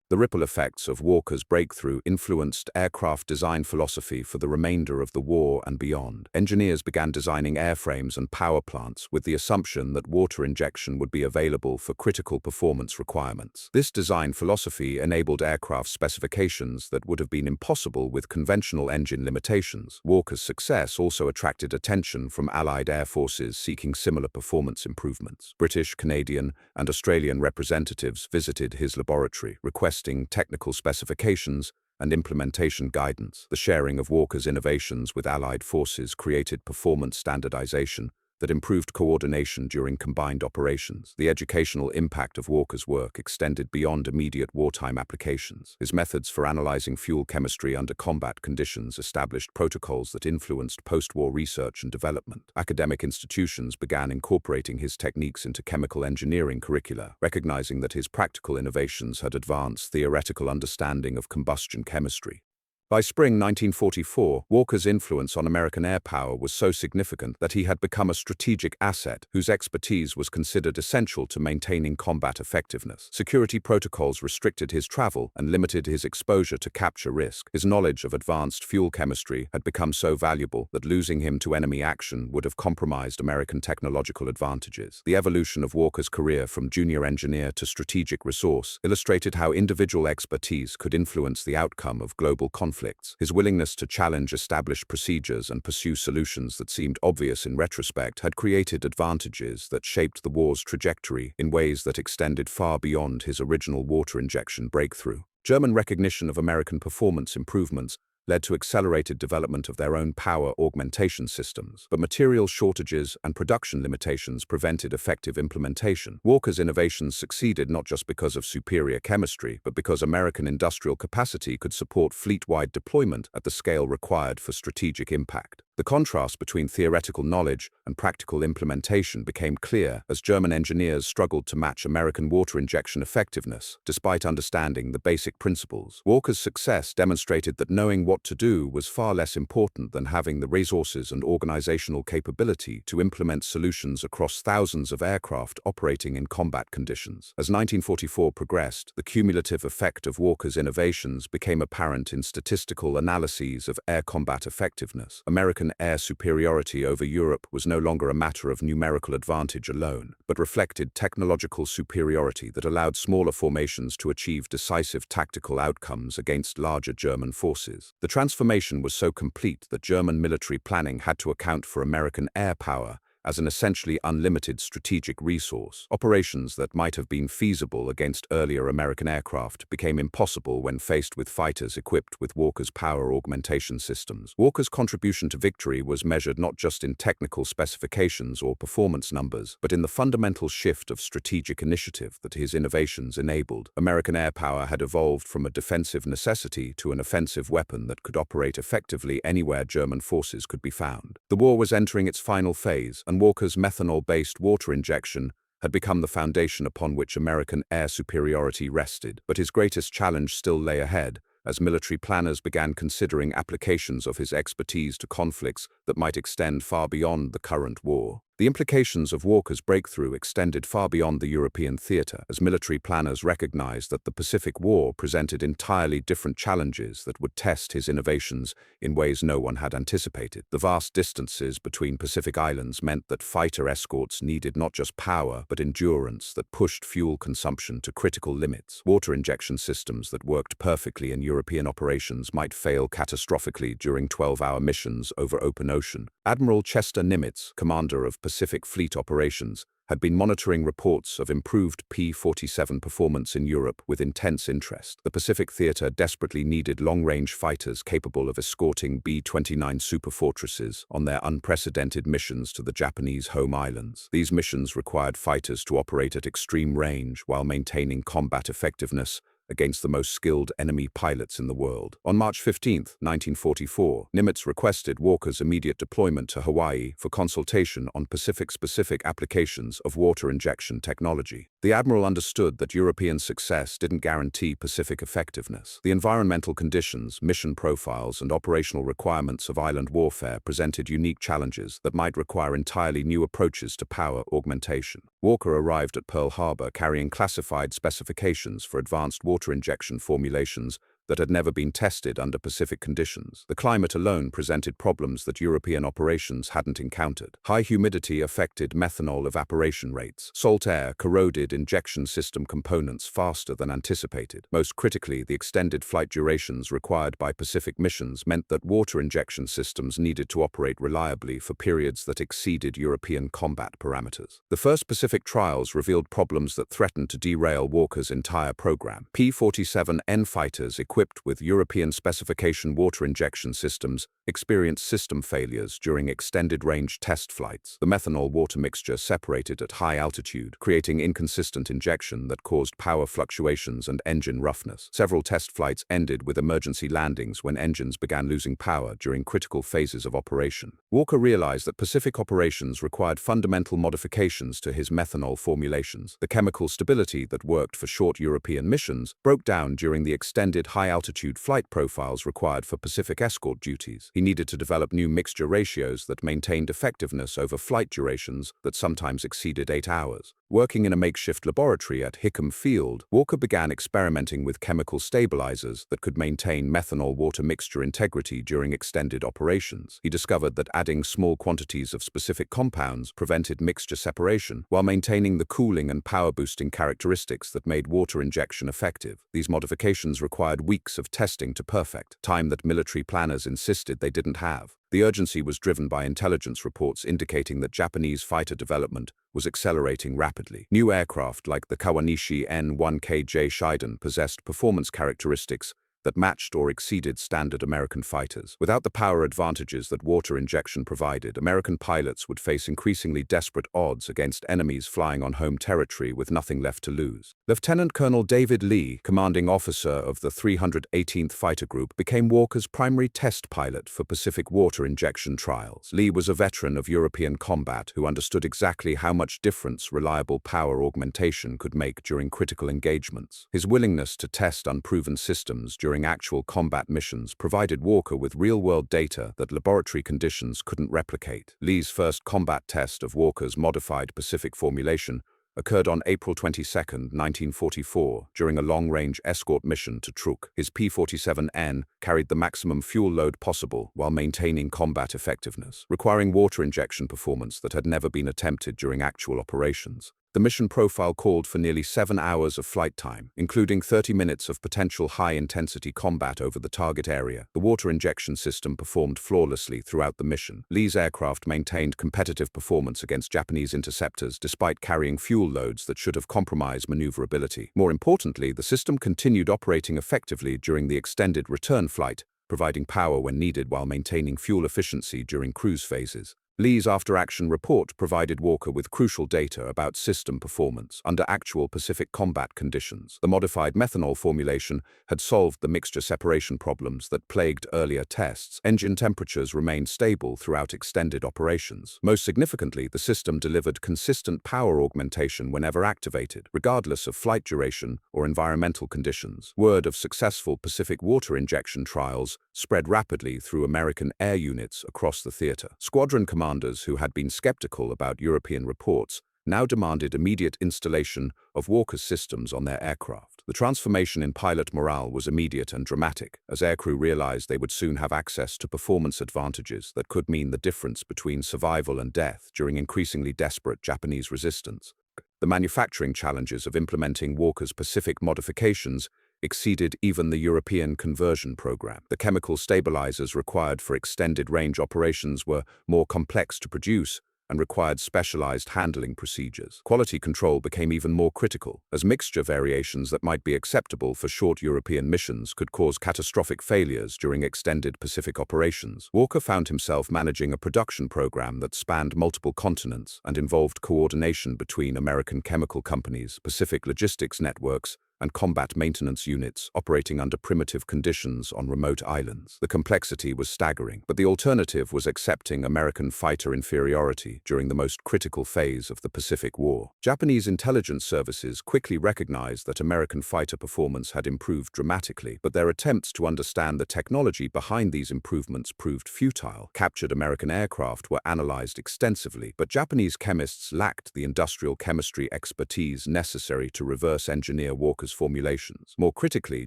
The ripple effects of Walker's breakthrough influenced aircraft design philosophy for the remainder of the war and beyond. Engineers began designing airframes and power plants with the assumption that water injection would be available for critical performance requirements. This design philosophy enabled aircraft specifications that would have been impossible with conventional engine limitations. Walker's success also attracted attention from Allied air forces seeking similar performance improvements. British, Canadian, and Australian representatives visited his laboratory, requesting technical specifications and implementation guidance. The sharing of Walker's innovations with Allied forces created performance standardization that improved coordination during combined operations. The educational impact of Walker's work extended beyond immediate wartime applications. His methods for analyzing fuel chemistry under combat conditions established protocols that influenced post-war research and development. Academic institutions began incorporating his techniques into chemical engineering curricula, recognizing that his practical innovations had advanced theoretical understanding of combustion chemistry. By spring 1944, Walker's influence on American air power was so significant that he had become a strategic asset whose expertise was considered essential to maintaining combat effectiveness. Security protocols restricted his travel and limited his exposure to capture risk. His knowledge of advanced fuel chemistry had become so valuable that losing him to enemy action would have compromised American technological advantages. The evolution of Walker's career from junior engineer to strategic resource illustrated how individual expertise could influence the outcome of global conflict. conflicts. His willingness to challenge established procedures and pursue solutions that seemed obvious in retrospect had created advantages that shaped the war's trajectory in ways that extended far beyond his original water injection breakthrough. German recognition of American performance improvements led to accelerated development of their own power augmentation systems, but material shortages and production limitations prevented effective implementation. Walker's innovations succeeded not just because of superior chemistry, but because American industrial capacity could support fleet-wide deployment at the scale required for strategic impact. The contrast between theoretical knowledge and practical implementation became clear as German engineers struggled to match American water injection effectiveness, despite understanding the basic principles. Walker's success demonstrated that knowing what to do was far less important than having the resources and organizational capability to implement solutions across thousands of aircraft operating in combat conditions. As 1944 progressed, the cumulative effect of Walker's innovations became apparent in statistical analyses of air combat effectiveness. American air superiority over Europe was no longer a matter of numerical advantage alone, but reflected technological superiority that allowed smaller formations to achieve decisive tactical outcomes against larger German forces. The transformation was so complete that German military planning had to account for American air power as an essentially unlimited strategic resource. Operations that might have been feasible against earlier American aircraft became impossible when faced with fighters equipped with Walker's power augmentation systems. Walker's contribution to victory was measured not just in technical specifications or performance numbers, but in the fundamental shift of strategic initiative that his innovations enabled. American air power had evolved from a defensive necessity to an offensive weapon that could operate effectively anywhere German forces could be found. The war was entering its final phase, and Walker's methanol-based water injection had become the foundation upon which American air superiority rested. But his greatest challenge still lay ahead, as military planners began considering applications of his expertise to conflicts that might extend far beyond the current war. The implications of Walker's breakthrough extended far beyond the European theater, as military planners recognized that the Pacific War presented entirely different challenges that would test his innovations in ways no one had anticipated. The vast distances between Pacific islands meant that fighter escorts needed not just power, but endurance that pushed fuel consumption to critical limits. Water injection systems that worked perfectly in European operations might fail catastrophically during 12-hour missions over open ocean. Admiral Chester Nimitz, commander of Pacific Fleet operations, had been monitoring reports of improved P-47 performance in Europe with intense interest. The Pacific theater desperately needed long-range fighters capable of escorting B-29 superfortresses on their unprecedented missions to the Japanese home islands. These missions required fighters to operate at extreme range while maintaining combat effectiveness against the most skilled enemy pilots in the world. On March 15, 1944, Nimitz requested Walker's immediate deployment to Hawaii for consultation on Pacific-specific applications of water injection technology. The admiral understood that European success didn't guarantee Pacific effectiveness. The environmental conditions, mission profiles, and operational requirements of island warfare presented unique challenges that might require entirely new approaches to power augmentation. Walker arrived at Pearl Harbor carrying classified specifications for advanced water injection formulations that had never been tested under Pacific conditions. The climate alone presented problems that European operations hadn't encountered. High humidity affected methanol evaporation rates. Salt air corroded injection system components faster than anticipated. Most critically, the extended flight durations required by Pacific missions meant that water injection systems needed to operate reliably for periods that exceeded European combat parameters. The first Pacific trials revealed problems that threatened to derail Walker's entire program. P-47N fighters equipped with European specification water injection systems experienced system failures during extended-range test flights. The methanol-water mixture separated at high altitude, creating inconsistent injection that caused power fluctuations and engine roughness. Several test flights ended with emergency landings when engines began losing power during critical phases of operation. Walker realized that Pacific operations required fundamental modifications to his methanol formulations. The chemical stability that worked for short European missions broke down during the extended high-altitude flight profiles required for Pacific escort duties. He needed to develop new mixture ratios that maintained effectiveness over flight durations that sometimes exceeded 8 hours. Working in a makeshift laboratory at Hickam Field, Walker began experimenting with chemical stabilizers that could maintain methanol-water mixture integrity during extended operations. He discovered that adding small quantities of specific compounds prevented mixture separation, while maintaining the cooling and power-boosting characteristics that made water injection effective. These modifications required weeks of testing to perfect, time that military planners insisted they didn't have. The urgency was driven by intelligence reports indicating that Japanese fighter development was accelerating rapidly. New aircraft like the Kawanishi N-1KJ Shiden possessed performance characteristics that matched or exceeded standard American fighters. Without the power advantages that water injection provided, American pilots would face increasingly desperate odds against enemies flying on home territory with nothing left to lose. Lieutenant Colonel David Lee, commanding officer of the 318th Fighter Group, became Walker's primary test pilot for Pacific water injection trials. Lee was a veteran of European combat who understood exactly how much difference reliable power augmentation could make during critical engagements. His willingness to test unproven systems during actual combat missions provided Walker with real-world data that laboratory conditions couldn't replicate. Lee's first combat test of Walker's modified Pacific formulation occurred on April 22, 1944, during a long-range escort mission to Truk. His P-47N carried the maximum fuel load possible while maintaining combat effectiveness, requiring water injection performance that had never been attempted during actual operations. The mission profile called for nearly 7 hours of flight time, including 30 minutes of potential high-intensity combat over the target area. The water injection system performed flawlessly throughout the mission. Lee's aircraft maintained competitive performance against Japanese interceptors despite carrying fuel loads that should have compromised maneuverability. More importantly, the system continued operating effectively during the extended return flight, providing power when needed while maintaining fuel efficiency during cruise phases. Lee's after-action report provided Walker with crucial data about system performance under actual Pacific combat conditions. The modified methanol formulation had solved the mixture separation problems that plagued earlier tests. Engine temperatures remained stable throughout extended operations. Most significantly, the system delivered consistent power augmentation whenever activated, regardless of flight duration or environmental conditions. Word of successful Pacific water injection trials spread rapidly through American air units across the theater. Squadron commanders who had been skeptical about European reports now demanded immediate installation of Walker's systems on their aircraft. The transformation in pilot morale was immediate and dramatic, as aircrew realized they would soon have access to performance advantages that could mean the difference between survival and death during increasingly desperate Japanese resistance. The manufacturing challenges of implementing Walker's Pacific modifications exceeded even the European conversion program. The chemical stabilizers required for extended-range operations were more complex to produce and required specialized handling procedures. Quality control became even more critical, as mixture variations that might be acceptable for short European missions could cause catastrophic failures during extended Pacific operations. Walker found himself managing a production program that spanned multiple continents and involved coordination between American chemical companies, Pacific logistics networks, and combat maintenance units operating under primitive conditions on remote islands. The complexity was staggering, but the alternative was accepting American fighter inferiority during the most critical phase of the Pacific War. Japanese intelligence services quickly recognized that American fighter performance had improved dramatically, but their attempts to understand the technology behind these improvements proved futile. Captured American aircraft were analyzed extensively, but Japanese chemists lacked the industrial chemistry expertise necessary to reverse engineer Walker's formulations. More critically,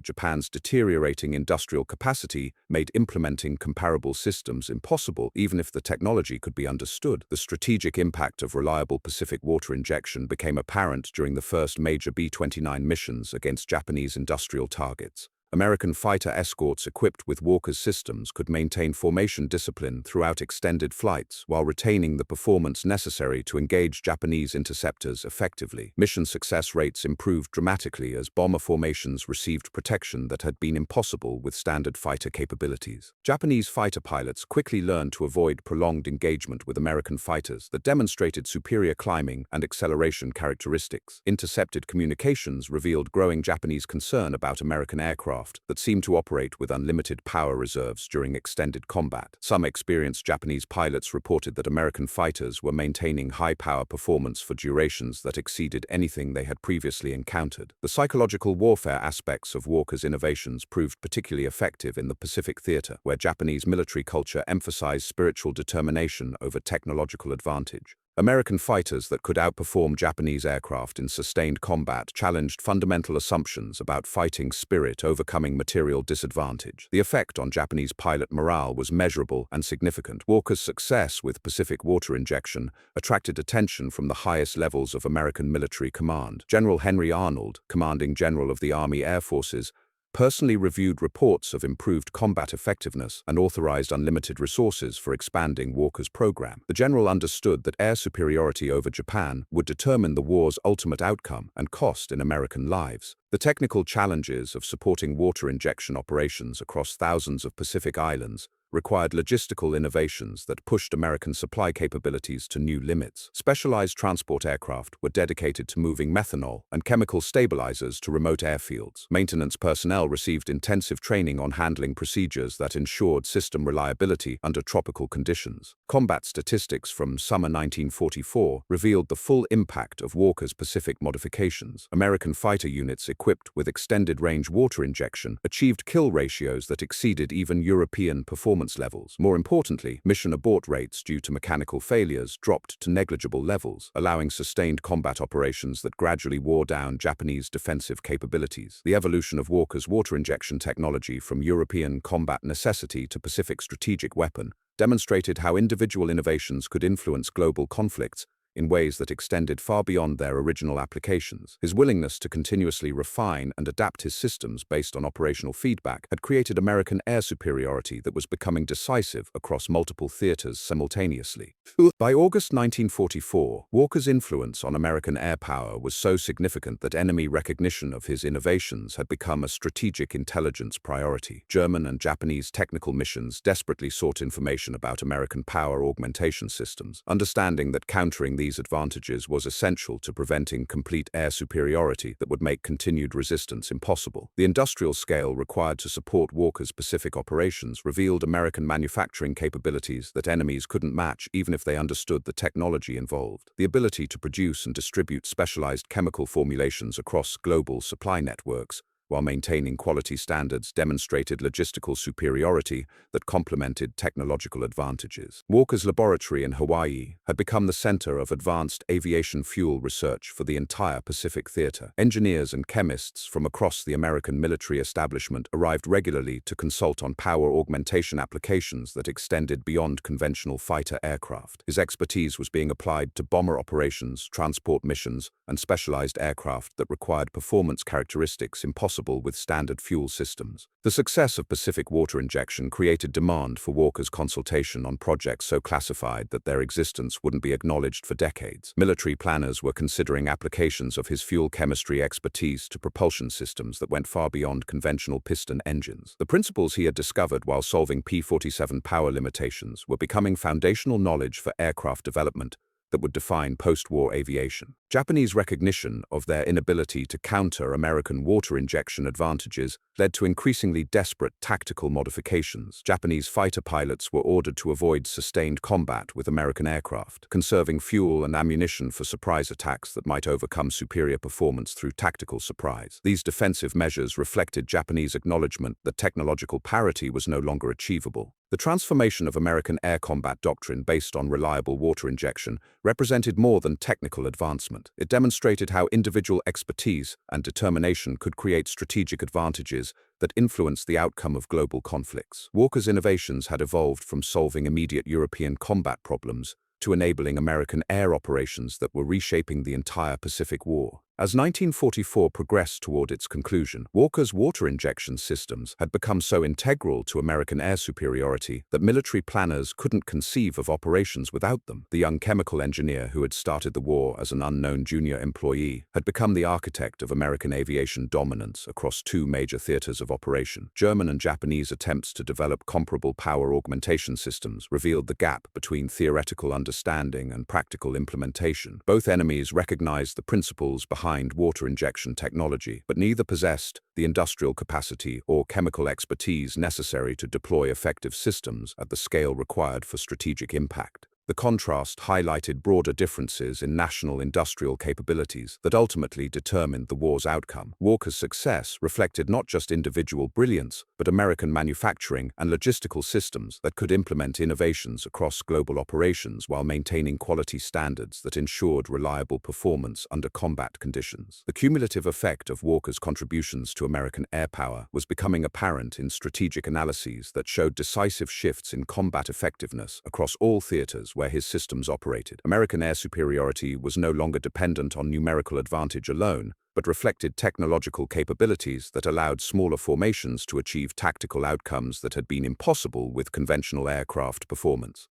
Japan's deteriorating industrial capacity made implementing comparable systems impossible, even if the technology could be understood. The strategic impact of reliable Pacific water injection became apparent during the first major B-29 missions against Japanese industrial targets. American fighter escorts equipped with Walker's systems could maintain formation discipline throughout extended flights while retaining the performance necessary to engage Japanese interceptors effectively. Mission success rates improved dramatically as bomber formations received protection that had been impossible with standard fighter capabilities. Japanese fighter pilots quickly learned to avoid prolonged engagement with American fighters that demonstrated superior climbing and acceleration characteristics. Intercepted communications revealed growing Japanese concern about American aircraft that seemed to operate with unlimited power reserves during extended combat. Some experienced Japanese pilots reported that American fighters were maintaining high-power performance for durations that exceeded anything they had previously encountered. The psychological warfare aspects of Walker's innovations proved particularly effective in the Pacific theater, where Japanese military culture emphasized spiritual determination over technological advantage. American fighters that could outperform Japanese aircraft in sustained combat challenged fundamental assumptions about fighting spirit overcoming material disadvantage. The effect on Japanese pilot morale was measurable and significant. Walker's success with Pacific water injection attracted attention from the highest levels of American military command. General Henry Arnold, commanding general of the Army Air Forces, personally reviewed reports of improved combat effectiveness and authorized unlimited resources for expanding Walker's program. The general understood that air superiority over Japan would determine the war's ultimate outcome and cost in American lives. The technical challenges of supporting water injection operations across thousands of Pacific islands required logistical innovations that pushed American supply capabilities to new limits. Specialized transport aircraft were dedicated to moving methanol and chemical stabilizers to remote airfields. Maintenance personnel received intensive training on handling procedures that ensured system reliability under tropical conditions. Combat statistics from summer 1944 revealed the full impact of Walker's Pacific modifications. American fighter units equipped with extended-range water injection achieved kill ratios that exceeded even European performance levels. More importantly, mission abort rates due to mechanical failures dropped to negligible levels, allowing sustained combat operations that gradually wore down Japanese defensive capabilities. The evolution of Walker's water injection technology from European combat necessity to Pacific strategic weapon demonstrated how individual innovations could influence global conflicts in ways that extended far beyond their original applications. His willingness to continuously refine and adapt his systems based on operational feedback had created American air superiority that was becoming decisive across multiple theaters simultaneously. By August 1944, Walker's influence on American air power was so significant that enemy recognition of his innovations had become a strategic intelligence priority. German and Japanese technical missions desperately sought information about American power augmentation systems, understanding that countering these advantages was essential to preventing complete air superiority that would make continued resistance impossible. The industrial scale required to support Walker's Pacific operations revealed American manufacturing capabilities that enemies couldn't match even if they understood the technology involved. The ability to produce and distribute specialized chemical formulations across global supply networks while maintaining quality standards demonstrated logistical superiority that complemented technological advantages. Walker's laboratory in Hawaii had become the center of advanced aviation fuel research for the entire Pacific theater. Engineers and chemists from across the American military establishment arrived regularly to consult on power augmentation applications that extended beyond conventional fighter aircraft. His expertise was being applied to bomber operations, transport missions, and specialized aircraft that required performance characteristics impossible with standard fuel systems. The success of Pacific water injection created demand for Walker's consultation on projects so classified that their existence wouldn't be acknowledged for decades. Military planners were considering applications of his fuel chemistry expertise to propulsion systems that went far beyond conventional piston engines. The principles he had discovered while solving P47 power limitations were becoming foundational knowledge for aircraft development that would define post-war aviation. Japanese recognition of their inability to counter American water injection advantages led to increasingly desperate tactical modifications. Japanese fighter pilots were ordered to avoid sustained combat with American aircraft, conserving fuel and ammunition for surprise attacks that might overcome superior performance through tactical surprise. These defensive measures reflected Japanese acknowledgement that technological parity was no longer achievable. The transformation of American air combat doctrine based on reliable water injection represented more than technical advancement. It demonstrated how individual expertise and determination could create strategic advantages that influenced the outcome of global conflicts. Walker's innovations had evolved from solving immediate European combat problems to enabling American air operations that were reshaping the entire Pacific War. As 1944 progressed toward its conclusion, Walker's water injection systems had become so integral to American air superiority that military planners couldn't conceive of operations without them. The young chemical engineer who had started the war as an unknown junior employee had become the architect of American aviation dominance across two major theaters of operation. German and Japanese attempts to develop comparable power augmentation systems revealed the gap between theoretical understanding and practical implementation. Both enemies recognized the principles behind water injection technology, but neither possessed the industrial capacity or chemical expertise necessary to deploy effective systems at the scale required for strategic impact. The contrast highlighted broader differences in national industrial capabilities that ultimately determined the war's outcome. Walker's success reflected not just individual brilliance, but American manufacturing and logistical systems that could implement innovations across global operations while maintaining quality standards that ensured reliable performance under combat conditions. The cumulative effect of Walker's contributions to American air power was becoming apparent in strategic analyses that showed decisive shifts in combat effectiveness across all theaters where his systems operated. American air superiority was no longer dependent on numerical advantage alone, but reflected technological capabilities that allowed smaller formations to achieve tactical outcomes that had been impossible with conventional aircraft performance.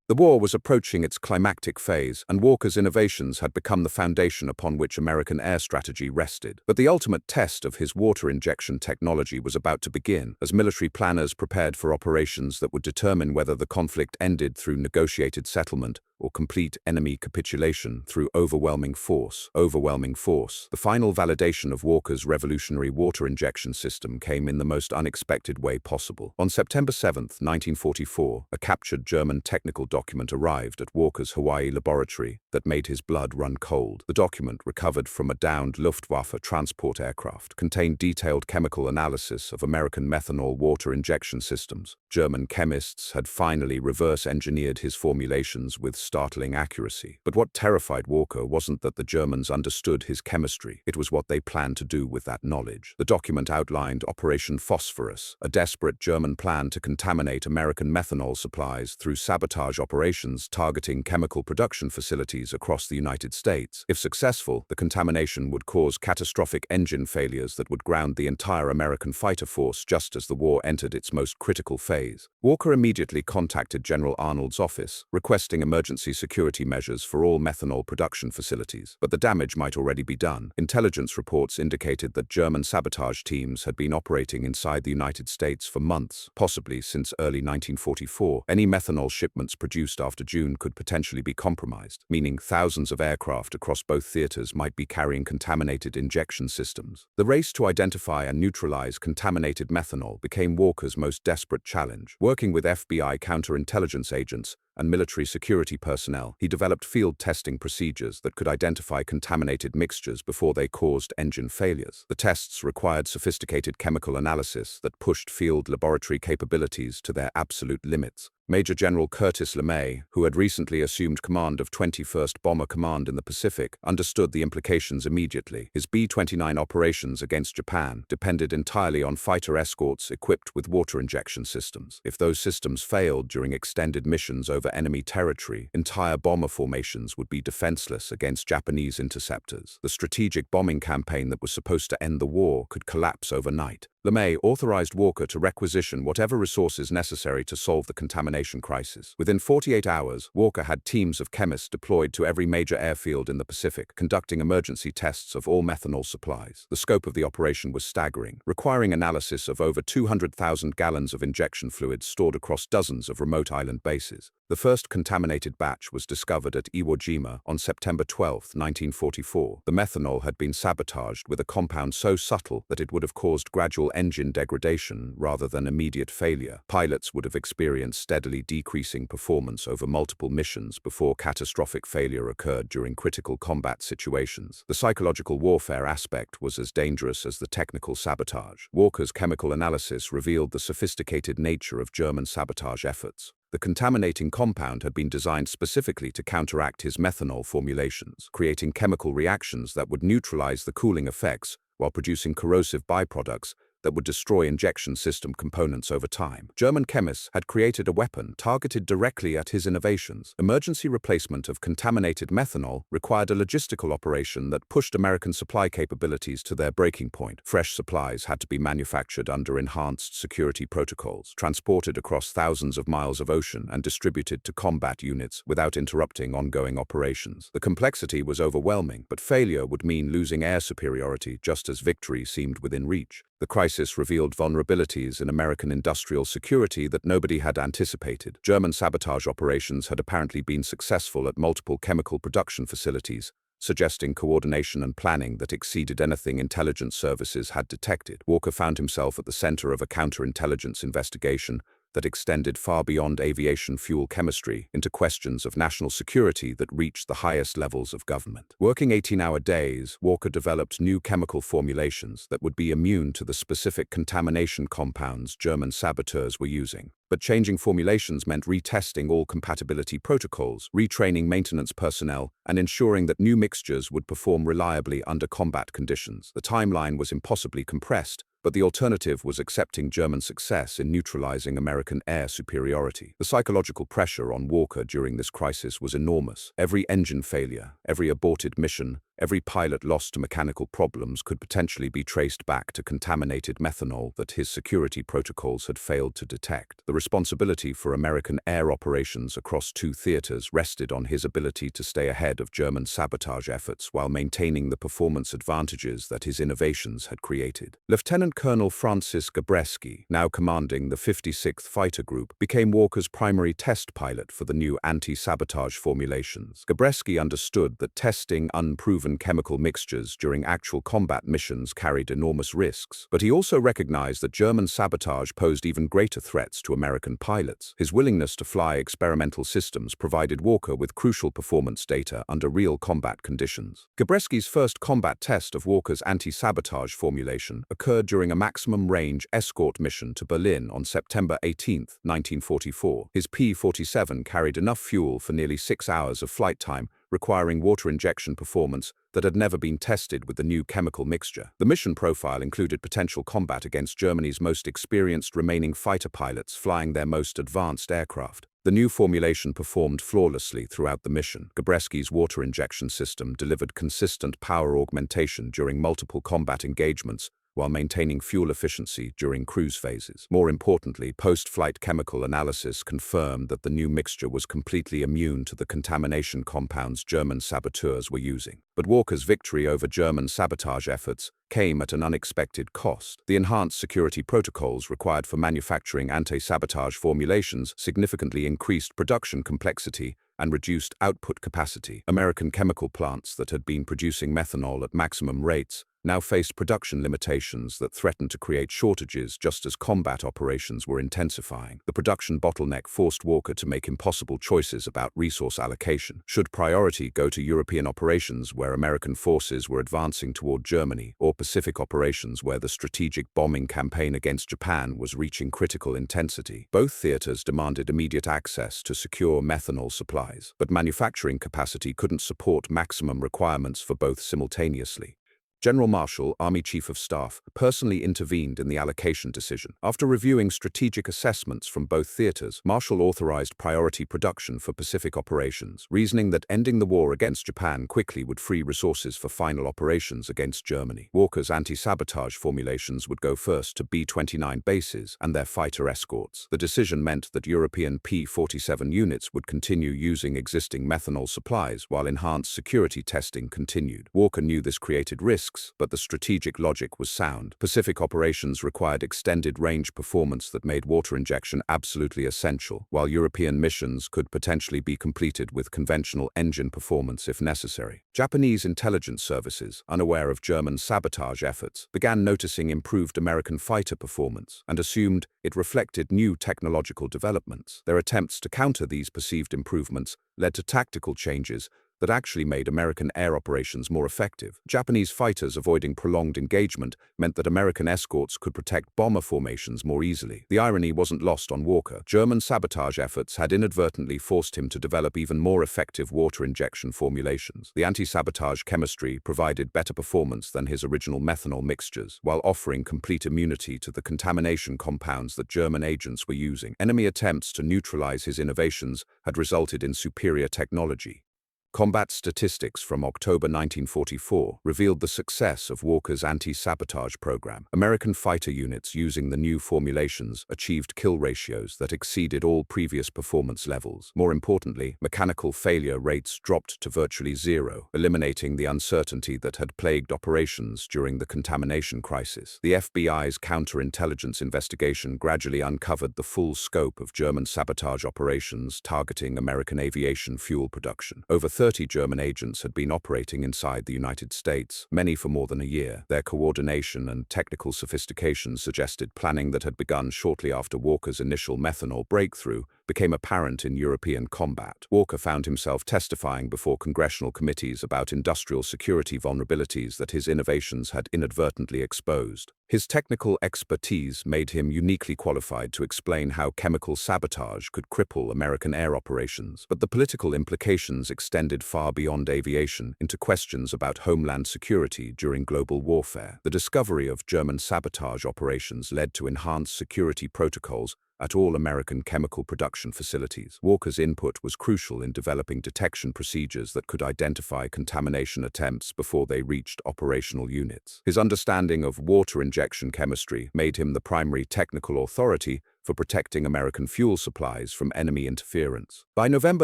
The war was approaching its climactic phase, and Walker's innovations had become the foundation upon which American air strategy rested. But the ultimate test of his water injection technology was about to begin, as military planners prepared for operations that would determine whether the conflict ended through negotiated settlement or complete enemy capitulation through overwhelming force. The final validation of Walker's revolutionary water injection system came in the most unexpected way possible. On September 7, 1944, a captured German technical document arrived at Walker's Hawaii laboratory that made his blood run cold. The document, recovered from a downed Luftwaffe transport aircraft, contained detailed chemical analysis of American methanol water injection systems. German chemists had finally reverse-engineered his formulations with startling accuracy. But what terrified Walker wasn't that the Germans understood his chemistry, it was what they planned to do with that knowledge. The document outlined Operation Phosphorus, a desperate German plan to contaminate American methanol supplies through sabotage operations targeting chemical production facilities across the United States. If successful, the contamination would cause catastrophic engine failures that would ground the entire American fighter force just as the war entered its most critical phase. Walker immediately contacted General Arnold's office, requesting emergency security measures for all methanol production facilities. But the damage might already be done. Intelligence reports indicated that German sabotage teams had been operating inside the United States for months, possibly since early 1944. Any methanol shipments produced after June could potentially be compromised, meaning thousands of aircraft across both theaters might be carrying contaminated injection systems. The race to identify and neutralize contaminated methanol became Walker's most desperate challenge. Working with FBI counterintelligence agents and military security personnel, he developed field testing procedures that could identify contaminated mixtures before they caused engine failures. The tests required sophisticated chemical analysis that pushed field laboratory capabilities to their absolute limits. Major General Curtis LeMay, who had recently assumed command of 21st Bomber Command in the Pacific, understood the implications immediately. His B-29 operations against Japan depended entirely on fighter escorts equipped with water injection systems. If those systems failed during extended missions over enemy territory, entire bomber formations would be defenseless against Japanese interceptors. The strategic bombing campaign that was supposed to end the war could collapse overnight. LeMay authorized Walker to requisition whatever resources necessary to solve the contamination crisis. Within 48 hours, Walker had teams of chemists deployed to every major airfield in the Pacific, conducting emergency tests of all methanol supplies. The scope of the operation was staggering, requiring analysis of over 200,000 gallons of injection fluids stored across dozens of remote island bases. The first contaminated batch was discovered at Iwo Jima on September 12, 1944. The methanol had been sabotaged with a compound so subtle that it would have caused gradual engine degradation rather than immediate failure. Pilots would have experienced steadily decreasing performance over multiple missions before catastrophic failure occurred during critical combat situations. The psychological warfare aspect was as dangerous as the technical sabotage. Walker's chemical analysis revealed the sophisticated nature of German sabotage efforts. The contaminating compound had been designed specifically to counteract his methanol formulations, creating chemical reactions that would neutralize the cooling effects while producing corrosive byproducts that would destroy injection system components over time. German chemists had created a weapon targeted directly at his innovations. Emergency replacement of contaminated methanol required a logistical operation that pushed American supply capabilities to their breaking point. Fresh supplies had to be manufactured under enhanced security protocols, transported across thousands of miles of ocean, and distributed to combat units without interrupting ongoing operations. The complexity was overwhelming, but failure would mean losing air superiority just as victory seemed within reach. The crisis revealed vulnerabilities in American industrial security that nobody had anticipated. German sabotage operations had apparently been successful at multiple chemical production facilities, suggesting coordination and planning that exceeded anything intelligence services had detected. Walker found himself at the center of a counterintelligence investigation, that extended far beyond aviation fuel chemistry into questions of national security that reached the highest levels of government. Working 18-hour days, Walker developed new chemical formulations that would be immune to the specific contamination compounds German saboteurs were using. But changing formulations meant retesting all compatibility protocols, retraining maintenance personnel, and ensuring that new mixtures would perform reliably under combat conditions. The timeline was impossibly compressed, but the alternative was accepting German success in neutralizing American air superiority. The psychological pressure on Walker during this crisis was enormous. Every engine failure, every aborted mission, every pilot lost to mechanical problems could potentially be traced back to contaminated methanol that his security protocols had failed to detect. The responsibility for American air operations across two theaters rested on his ability to stay ahead of German sabotage efforts while maintaining the performance advantages that his innovations had created. Lieutenant Colonel Francis Gabreski, now commanding the 56th Fighter Group, became Walker's primary test pilot for the new anti-sabotage formulations. Gabreski understood that testing unproven chemical mixtures during actual combat missions carried enormous risks, but he also recognized that German sabotage posed even greater threats to American pilots. His willingness to fly experimental systems provided Walker with crucial performance data under real combat conditions. Gabreski's first combat test of Walker's anti-sabotage formulation occurred during a maximum-range escort mission to Berlin on September 18, 1944. His P47 carried enough fuel for nearly 6 hours of flight time, requiring water injection performance that had never been tested with the new chemical mixture. The mission profile included potential combat against Germany's most experienced remaining fighter pilots flying their most advanced aircraft. The new formulation performed flawlessly throughout the mission. Gabreski's water injection system delivered consistent power augmentation during multiple combat engagements, while maintaining fuel efficiency during cruise phases. More importantly, post-flight chemical analysis confirmed that the new mixture was completely immune to the contamination compounds German saboteurs were using. But Walker's victory over German sabotage efforts came at an unexpected cost. The enhanced security protocols required for manufacturing anti-sabotage formulations significantly increased production complexity and reduced output capacity. American chemical plants that had been producing methanol at maximum rates now faced production limitations that threatened to create shortages just as combat operations were intensifying. The production bottleneck forced Walker to make impossible choices about resource allocation. Should priority go to European operations where American forces were advancing toward Germany, or Pacific operations where the strategic bombing campaign against Japan was reaching critical intensity? Both theaters demanded immediate access to secure methanol supplies, but manufacturing capacity couldn't support maximum requirements for both simultaneously. General Marshall, Army Chief of Staff, personally intervened in the allocation decision. After reviewing strategic assessments from both theaters, Marshall authorized priority production for Pacific operations, reasoning that ending the war against Japan quickly would free resources for final operations against Germany. Walker's anti-sabotage formulations would go first to B-29 bases and their fighter escorts. The decision meant that European P-47 units would continue using existing methanol supplies while enhanced security testing continued. Walker knew this created risks, but the strategic logic was sound. Pacific operations required extended-range performance that made water injection absolutely essential, while European missions could potentially be completed with conventional engine performance if necessary. Japanese intelligence services, unaware of German sabotage efforts, began noticing improved American fighter performance and assumed it reflected new technological developments. Their attempts to counter these perceived improvements led to tactical changes that actually made American air operations more effective. Japanese fighters avoiding prolonged engagement meant that American escorts could protect bomber formations more easily. The irony wasn't lost on Walker. German sabotage efforts had inadvertently forced him to develop even more effective water injection formulations. The anti-sabotage chemistry provided better performance than his original methanol mixtures, while offering complete immunity to the contamination compounds that German agents were using. Enemy attempts to neutralize his innovations had resulted in superior technology. Combat statistics from October 1944 revealed the success of Walker's anti-sabotage program. American fighter units using the new formulations achieved kill ratios that exceeded all previous performance levels. More importantly, mechanical failure rates dropped to virtually zero, eliminating the uncertainty that had plagued operations during the contamination crisis. The FBI's counterintelligence investigation gradually uncovered the full scope of German sabotage operations targeting American aviation fuel production. Over 30 German agents had been operating inside the United States, many for more than a year. Their coordination and technical sophistication suggested planning that had begun shortly after Walker's initial methanol breakthrough became apparent in European combat. Walker found himself testifying before congressional committees about industrial security vulnerabilities that his innovations had inadvertently exposed. His technical expertise made him uniquely qualified to explain how chemical sabotage could cripple American air operations, but the political implications extended far beyond aviation into questions about homeland security during global warfare. The discovery of German sabotage operations led to enhanced security protocols at all American chemical production facilities. Walker's input was crucial in developing detection procedures that could identify contamination attempts before they reached operational units. His understanding of water injection chemistry made him the primary technical authority for protecting American fuel supplies from enemy interference. By November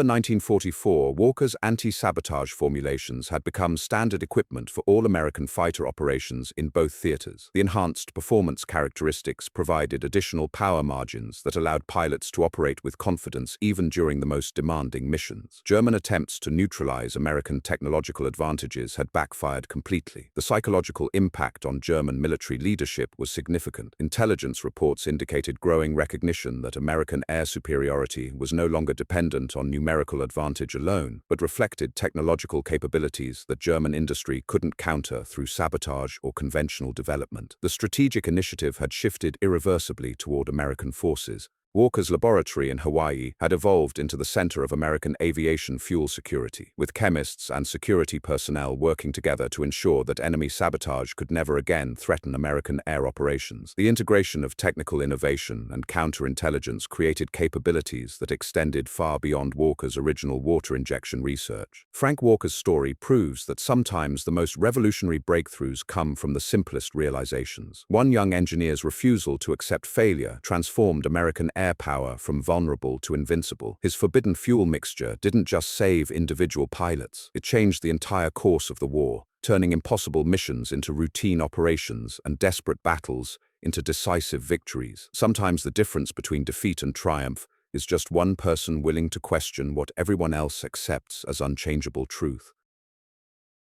1944, Walker's anti-sabotage formulations had become standard equipment for all American fighter operations in both theaters. The enhanced performance characteristics provided additional power margins that allowed pilots to operate with confidence even during the most demanding missions. German attempts to neutralize American technological advantages had backfired completely. The psychological impact on German military leadership was significant. Intelligence reports indicated growing recognition that American air superiority was no longer dependent on numerical advantage alone, but reflected technological capabilities that German industry couldn't counter through sabotage or conventional development. The strategic initiative had shifted irreversibly toward American forces. Walker's laboratory in Hawaii had evolved into the center of American aviation fuel security, with chemists and security personnel working together to ensure that enemy sabotage could never again threaten American air operations. The integration of technical innovation and counterintelligence created capabilities that extended far beyond Walker's original water injection research. Frank Walker's story proves that sometimes the most revolutionary breakthroughs come from the simplest realizations. One young engineer's refusal to accept failure transformed American air power from vulnerable to invincible. His forbidden fuel mixture didn't just save individual pilots, it changed the entire course of the war, turning impossible missions into routine operations and desperate battles into decisive victories. Sometimes the difference between defeat and triumph is just one person willing to question what everyone else accepts as unchangeable truth.